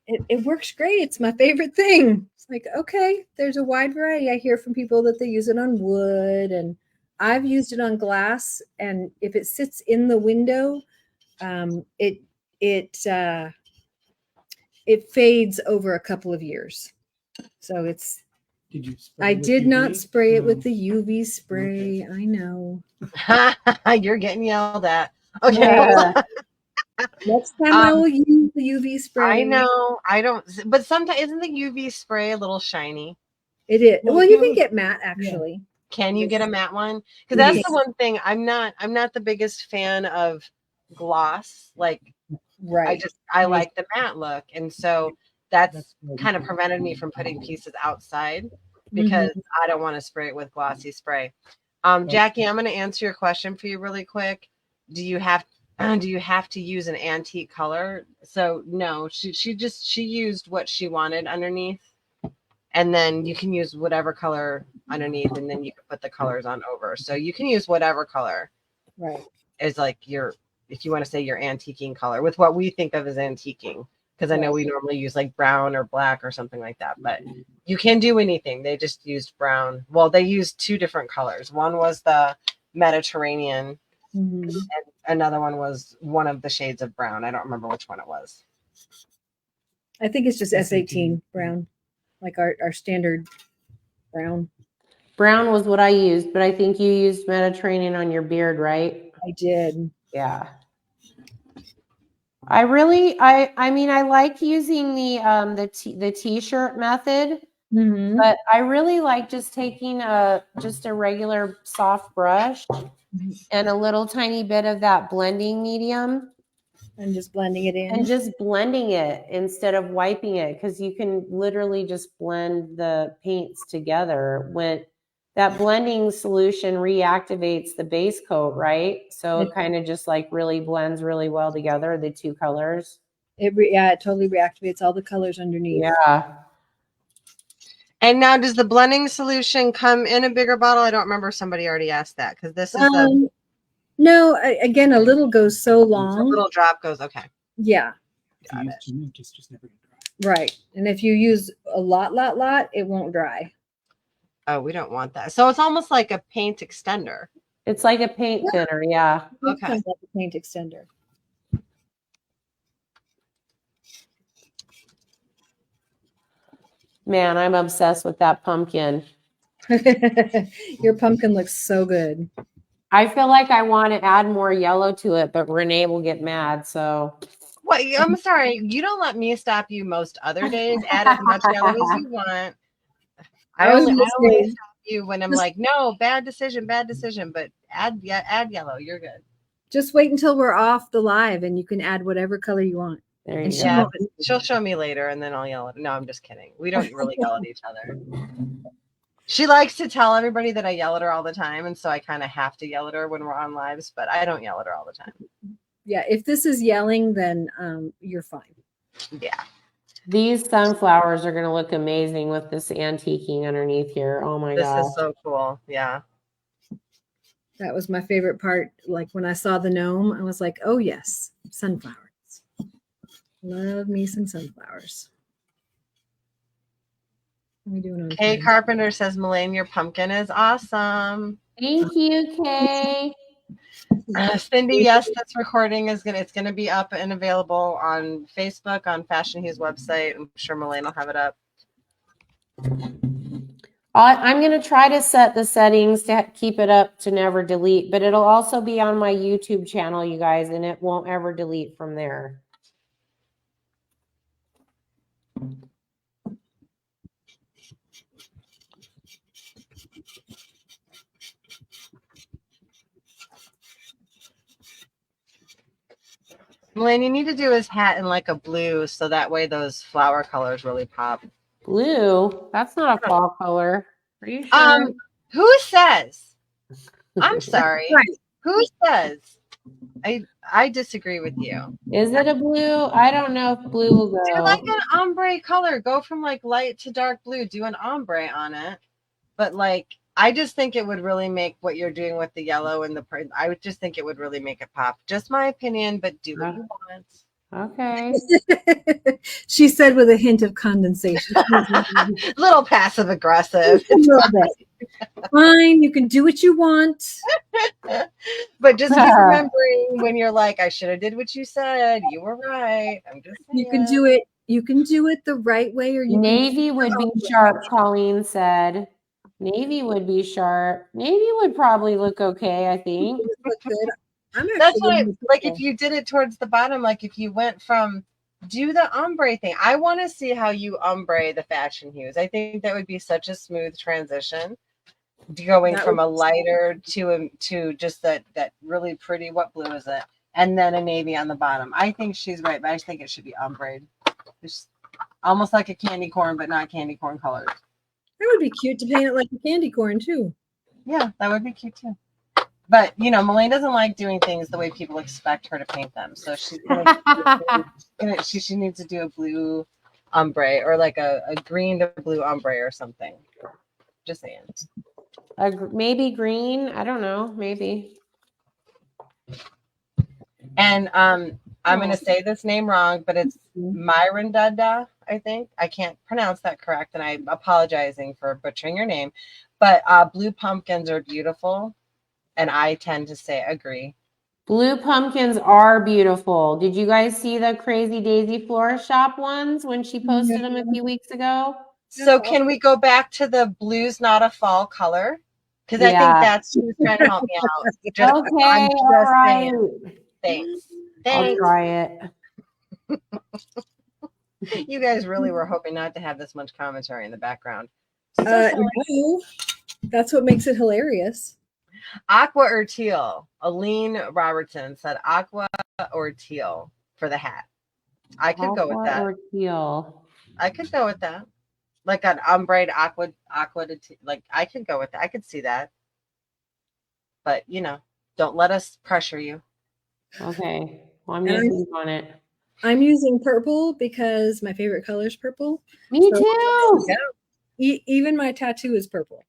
it works great. It's my favorite thing. It's like, okay, there's a wide variety. I hear from people that they use it on wood and I've used it on glass. And if it sits in the window, it fades over a couple of years. So it's, Did you spray I it with did UV? not spray it with the UV spray. Okay. I know. You're getting yelled at. Okay. Yeah. Next time I will use the UV spray. I know. I don't. But sometimes isn't the UV spray a little shiny? It is. Well, Well, you can get matte actually. Yeah. Can you get a matte one? Because that's the one thing. I'm not the biggest fan of gloss. Like, right. I like the matte look, and so that's kind of prevented me from putting pieces outside because I don't want to spray it with glossy spray. Jackie, I'm going to answer your question for you really quick. Do you have to use an antique color? So no, she used what she wanted underneath, and then you can use whatever color underneath, and then you can put the colors on over. So you can use whatever color. Right. Is like if you want to say your antiquing color with what we think of as antiquing, because I know we normally use like brown or black or something like that, but you can do anything. They just used brown. Well, they used two different colors. One was the Mediterranean, and another one was one of the shades of brown. I don't remember which one it was. I think it's just S18 brown, like our standard brown. Brown was what I used, but I think you used Mediterranean on your beard, right? I did. Yeah. I mean, I like using the t-shirt method, but I really like just taking just a regular soft brush and a little tiny bit of that blending medium and just blending it in. And just blending it instead of wiping it, because you can literally just blend the paints together. When that blending solution reactivates the base coat, right? So it kind of just like really blends really well together, the two colors. It totally reactivates all the colors underneath. Yeah. And now, does the blending solution come in a bigger bottle? I don't remember. Somebody already asked that because this is No, again, a little goes so a long. little drop goes. Okay. Yeah. If you use too much, it's just never gonna dry. Right. And if you use a lot, it won't dry. Oh, we don't want that. So it's almost like a paint extender. It's like a paint thinner. Yeah. Okay. Kind of like a paint extender. Man, I'm obsessed with that pumpkin. Your pumpkin looks so good. I feel like I want to add more yellow to it, but Renee will get mad. So What? I'm sorry. You don't let me stop you most other days. Add as much yellow as you want. I only stop you when I'm like, no, bad decision. But add yellow. You're good. Just wait until we're off the live and you can add whatever color you want. there you go. Yeah, she'll show me later and then I'll yell at her. No, I'm just kidding. We don't really yell at each other. She likes to tell everybody that I yell at her all the time. And so I kind of have to yell at her when we're on lives, but I don't yell at her all the time. Yeah, if this is yelling, then you're fine. Yeah. These sunflowers are going to look amazing with this antiquing underneath here. Oh my god. This is so cool. Yeah. That was my favorite part. Like when I saw the gnome, I was like, oh yes, sunflowers. Love me some sunflowers. What are we doing on Kay time? Carpenter says, Malaine, your pumpkin is awesome. Thank you, Kay. Cindy, yes, this recording is gonna be up and available on Facebook, on Fashion Hues website. I'm sure Malaine will have it up. I'm going to try to set the settings to keep it up to never delete, but it'll also be on my YouTube channel, you guys, and it won't ever delete from there. Malaine, you need to do his hat in like a blue so that way those flower colors really pop. Blue? That's not a fall color. Are you sure? Who says? I'm sorry. Right. Who says? I disagree with you. Is it a blue? I don't know if blue will go. Do like an ombre color. Go from like light to dark blue. Do an ombre on it. But like, I just think it would really make what you're doing with the yellow and the print. I would just think it would really make it pop. Just my opinion, but do what you want. Okay. She said with a hint of condensation. Little passive aggressive. A little bit. Fine, you can do what you want. But just keep remembering when you're like, I should have did what you said. You were right. I'm just saying. You can do it. You can do it the right way, or you Navy would be sharp, Colleen said. Navy would be sharp. Navy would probably look okay, I think. look good. That's why, like, if you did it towards the bottom, like if you went from do the ombre thing, I want to see how you ombre the Fashion Hues. I think that would be such a smooth transition, going from a lighter to just that really pretty. What blue is it? And then a navy on the bottom. I think she's right, but I think it should be ombre, just almost like a candy corn, but not candy corn colors. That would be cute to paint it like a candy corn too. Yeah, that would be cute too. But, you know, Malaine doesn't like doing things the way people expect her to paint them. So she's she needs to do a blue ombre or like a green to blue ombre or something. Just saying. Maybe green. I don't know. Maybe. And I'm going to say this name wrong, but it's Myron Dada, I think. I can't pronounce that correct, and I'm apologizing for butchering your name. But blue pumpkins are beautiful. And I tend to say agree. Blue pumpkins are beautiful. Did you guys see the Crazy Daisy Florist Shop ones when she posted them a few weeks ago? So can we go back to the blue's not a fall color? Because I think that's who's trying to help me out. Just, okay, all right. Thanks. I'll try it. You guys really were hoping not to have this much commentary in the background. No, that's what makes it hilarious. Aqua or teal? Aline Robertson said aqua or teal for the hat. I could go with that. Or teal. I could go with that. Like an ombre aqua to teal. Like I could go with that. I could see that. But you know, don't let us pressure you. Okay. Well, I'm gonna think on it. I'm using purple because my favorite color is purple. Me So- too. Even my tattoo is purple.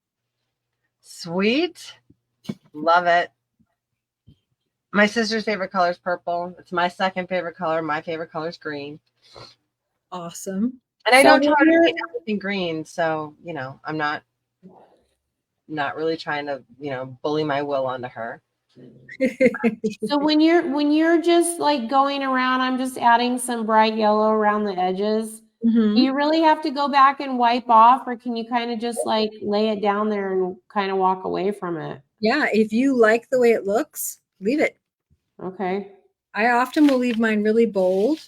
Sweet. Love it. My sister's favorite color is purple. It's my second favorite color. My favorite color is green. Awesome. And I So don't try when to you're- paint everything green. So, you know, I'm not really trying to, you know, bully my will onto her. So when you're just like going around, I'm just adding some bright yellow around the edges. Mhm. Do you really have to go back and wipe off, or can you kind of just like lay it down there and kind of walk away from it? Yeah, if you like the way it looks, leave it. Okay. I often will leave mine really bold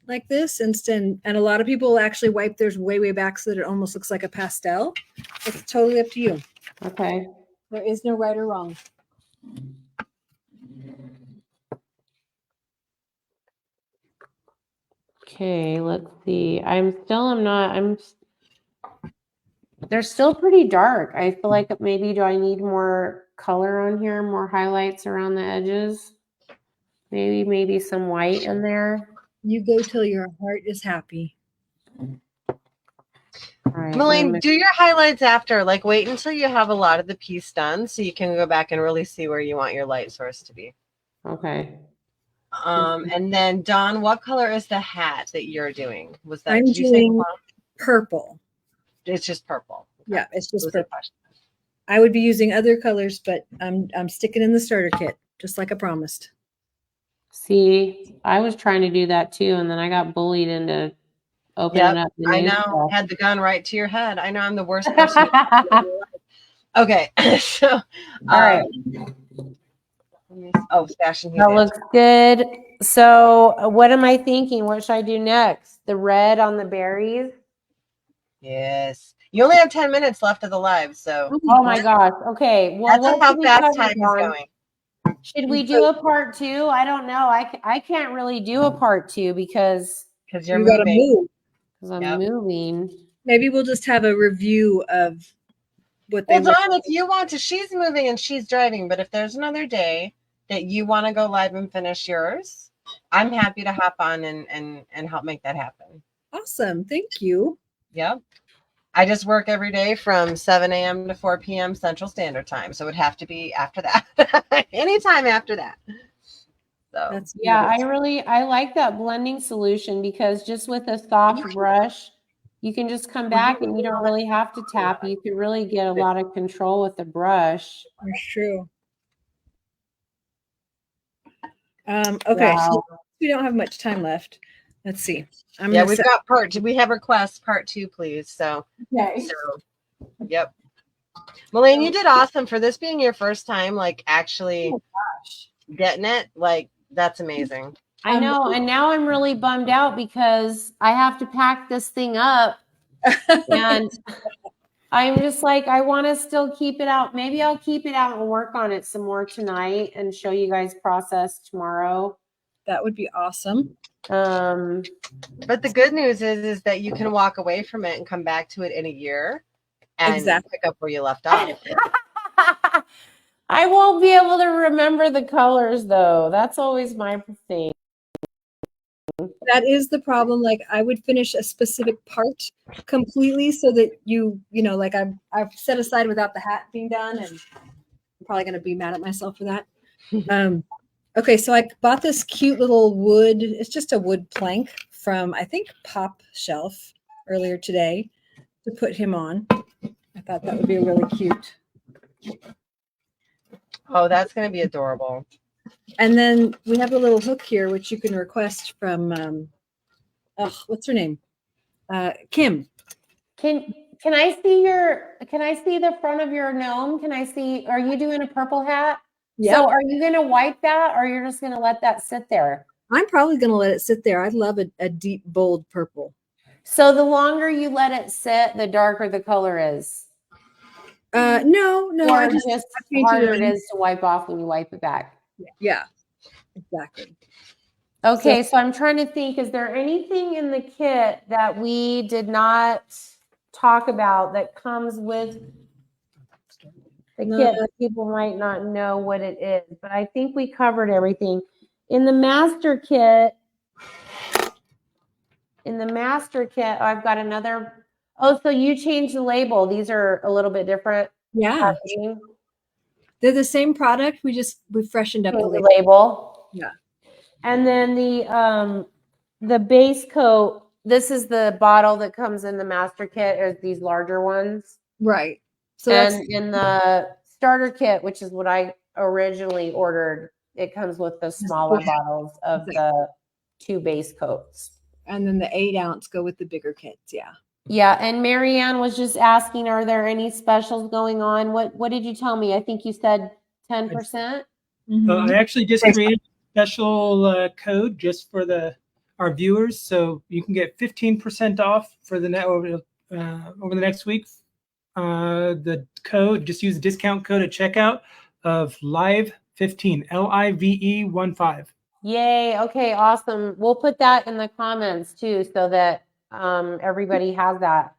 like this and a lot of people will actually wipe theirs way back so that it almost looks like a pastel. It's totally up to you. Okay. There is no right or wrong. Okay, let's see. They're still pretty dark. I feel like maybe do I need more color on here, more highlights around the edges? Maybe some white in there. You go till your heart is happy. All right. Malaine, do your highlights after. Like, wait until you have a lot of the piece done so you can go back and really see where you want your light source to be. Okay. And then, Dawn, what color is the hat that you're doing? Was that, I'm did you say doing plum? purple. It's just purple. Yeah, it's just Was the purple. question. I would be using other colors, but I'm sticking in the starter kit, just like I promised. See, I was trying to do that too, and then I got bullied into opening Yep, up the I new know. Had the gun right to your head. I know I'm the worst person. stuff. Okay, so All right. Oh, Fashenhues. That looks good. So, what am I thinking? What should I do next? The red on the berries? Yes. You only have 10 minutes left of the live, so Oh my gosh. Okay. Well, that's what how should we fast cover, time is Dawn? going. Should we do a part 2? I don't know. I can't really do a part 2 because Because you're You gotta moving. move. I'm Yep. moving. Maybe we'll just have a review of what they Well, look Dawn, if you want to, she's moving and she's driving, but if there's another day that you want to go live and finish yours, I'm happy to hop on and help make that happen. Awesome. Thank you. Yep. I just work every day from 7 a.m. to 4 p.m. Central Standard Time. So it would have to be after that. Anytime after that. So That's Yeah, beautiful. I like that blending solution because just with a soft brush, you can just come back and you don't really have to tap. You can really get a lot of control with the brush. That's true. Okay, Wow. so we don't have much time left. Let's see. I'm yeah, gonna we've set, got part 2. We have requests part 2, please. So, okay. yep. Malaine, you did awesome for this being your first time, like actually getting it. Like, that's amazing. I know. And now I'm really bummed out because I have to pack this thing up and I'm just like, I want to still keep it out. Maybe I'll keep it out and work on it some more tonight and show you guys process tomorrow. That would be awesome. But the good news is that you can walk away from it and come back to it in a year and Exactly. pick up where you left off. I won't be able to remember the colors though. That's always my thing. That is the problem. Like I would finish a specific part completely so that you know, like I've set aside without the hat being done, and I'm probably gonna be mad at myself for that. Okay, so I bought this cute little wood. It's just a wood plank from I think Pop Shelf earlier today to put him on. I thought that would be really cute. Oh, that's going to be adorable. And then we have a little hook here, which you can request from, what's her name? Kim. Can I see the front of your gnome? Are you doing a purple hat? Yeah. So are you going to wipe that or you're just going to let that sit there? I'm probably going to let it sit there. I love a deep, bold purple. So the longer you let it sit, the darker the color is. No, Or I just harder it is to wipe off when you wipe it back. Yeah, exactly. Okay, so I'm trying to think, is there anything in the kit that we did not talk about that comes with the kit that people might not know what it is? But I think we covered everything. In the master kit, in the master kit, I've got another. Oh, so you changed the label. These are a little bit different Yeah, packaging. they're the same product. We freshened up the Change the label. label. Yeah. And then the base coat, this is the bottle that comes in the master kit, or these larger ones. Right. So And that's in the starter kit, which is what I originally ordered, it comes with the smaller bottles of the 2 base coats. and then the 8-ounce go with the bigger kits. Yeah. Yeah, and Marianne was just asking, are there any specials going on? What did you tell me? I think you said 10%. Mhm. I actually just created a special code just for our viewers, so you can get 15% off for the over the next week. The code, just use the discount code at checkout of live15, LIVE15. Yay. Okay, awesome. We'll put that in the comments too, so that everybody has that.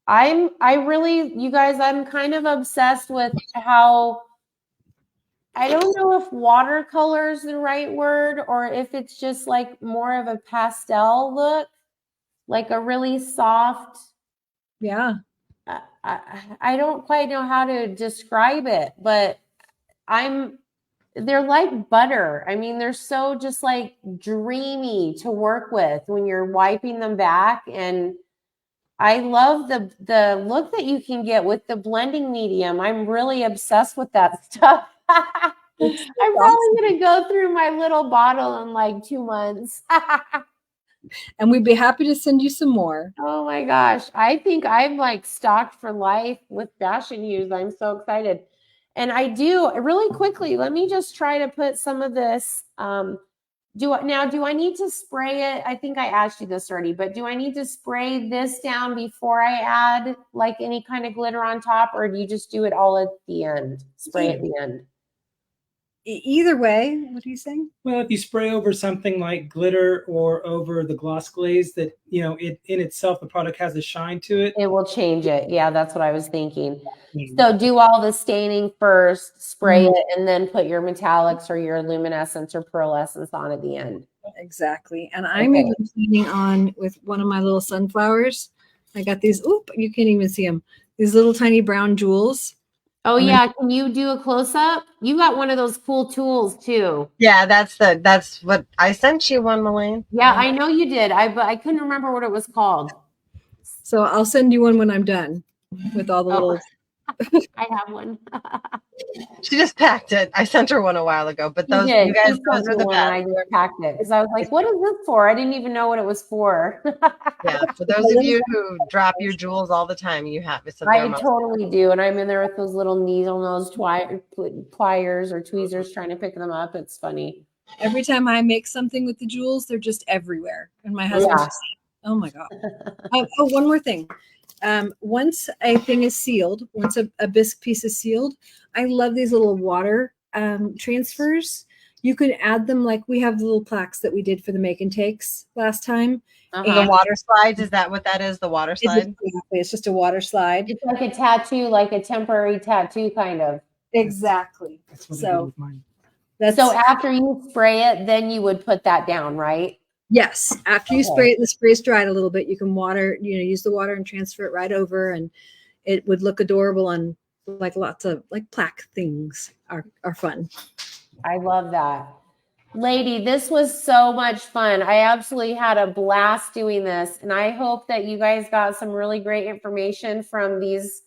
You guys, I'm kind of obsessed with how, I don't know if watercolor is the right word, or if it's just like more of a pastel look, like a really soft. Yeah. I don't quite know how to describe it, but they're like butter. I mean, they're so just like dreamy to work with when you're wiping them back. And I love the look that you can get with the blending medium. I'm really obsessed with that stuff. I'm probably going to go through my little bottle in like 2 months. And we'd be happy to send you some more. Oh my gosh. I think I'm like stocked for life with Fashenhues. I'm so excited. And I do really quickly, let me just try to put some of this. Do I need to spray it? I think I asked you this already, but do I need to spray this down before I add like any kind of glitter on top, or do you just do it all at the end? Spray at the end? Either way, what are you saying? Well, if you spray over something like glitter or over the gloss glaze, that it in itself, the product has a shine to it. It will change it. Yeah, that's what I was thinking. So do all the staining first, spray it, and then put your metallics or your luminescence or pearlescence on at the end. Exactly. And I'm even painting on with one of my little sunflowers. I got these, oop, you can't even see them. These little tiny brown jewels. Oh yeah, can you do a close up? You got one of those cool tools too. Yeah, that's what I sent you one, Malaine. Yeah, I know you did. But I couldn't remember what it was called. So I'll send you one when I'm done with all the little. I have one. She just packed it. I sent her one a while ago, but those you guys, those are the best. I just packed it because I was like, "What is this for?" I didn't even know what it was for. Yeah, for those of you who drop your jewels all the time, you have it. I totally do, and I'm in there with those little needle nose pliers or tweezers trying to pick them up. It's funny. Every time I make something with the jewels, they're just everywhere, and my husband's just, oh my god. Oh, one more thing. Once a thing is sealed, once a bisque piece is sealed, I love these little water transfers. You can add them, like we have the little plaques that we did for the make and takes last time. The water slides, is that what that is? The water slide? It's just a water slide. It's like a tattoo, like a temporary tattoo kind of. Exactly. That's what I did with mine. So after you spray it, then you would put that down, right? Yes. After you spray it and the spray's dried a little bit, you can use the water and transfer it right over, and it would look adorable, and like lots of like plaque things are fun. I love that. Lady, this was so much fun. I absolutely had a blast doing this, and I hope that you guys got some really great information from this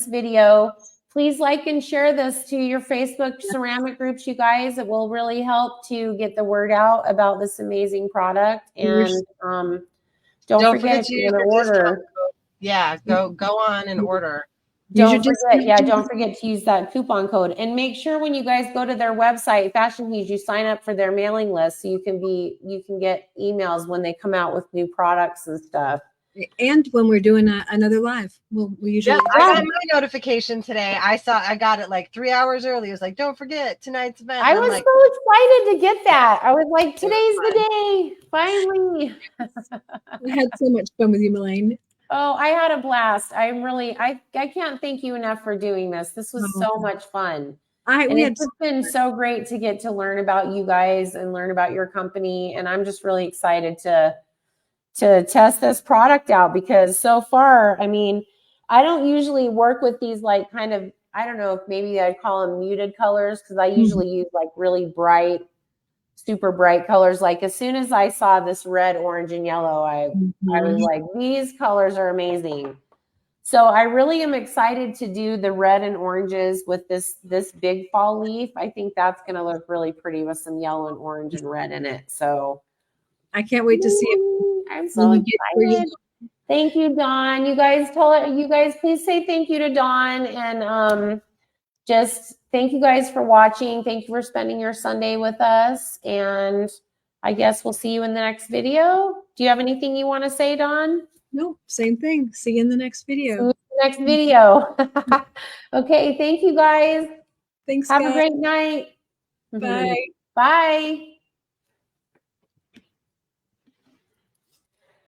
video. Please like and share this to your Facebook ceramic groups, you guys. It will really help to get the word out about this amazing product. And don't forget to order. Yeah, go on and order. Don't forget to use that coupon code, and make sure when you guys go to their website, Fashenhues, you sign up for their mailing list so you can get emails when they come out with new products and stuff. And when we're doing another live, we usually. I got my notification today. I got it like 3 hours early. It was like, don't forget tonight's event. I was so excited to get that. I was like, today's the day. Finally. We had so much fun with you, Malaine. Oh, I had a blast. I can't thank you enough for doing this. This was so much fun. It's just been so great to get to learn about you guys and learn about your company. And I'm just really excited to to test this product out, because so far, I mean, I don't usually work with these like kind of, I don't know if maybe I'd call them muted colors, because I usually use like really bright, super bright colors. Like as soon as I saw this red, orange, and yellow, I was like, these colors are amazing. So I really am excited to do the red and oranges with this big fall leaf. I think that's going to look really pretty with some yellow and orange and red in it. So I can't wait to see it. I'm so excited. Thank you, Dawn. You guys please say thank you to Dawn, and just thank you guys for watching. Thank you for spending your Sunday with us, and I guess we'll see you in the next video. Do you have anything you want to say, Dawn? Nope, same thing. See you in the next video. See you in the next video. Okay, thank you guys. Thanks, Have guys. a great night. Bye. Bye.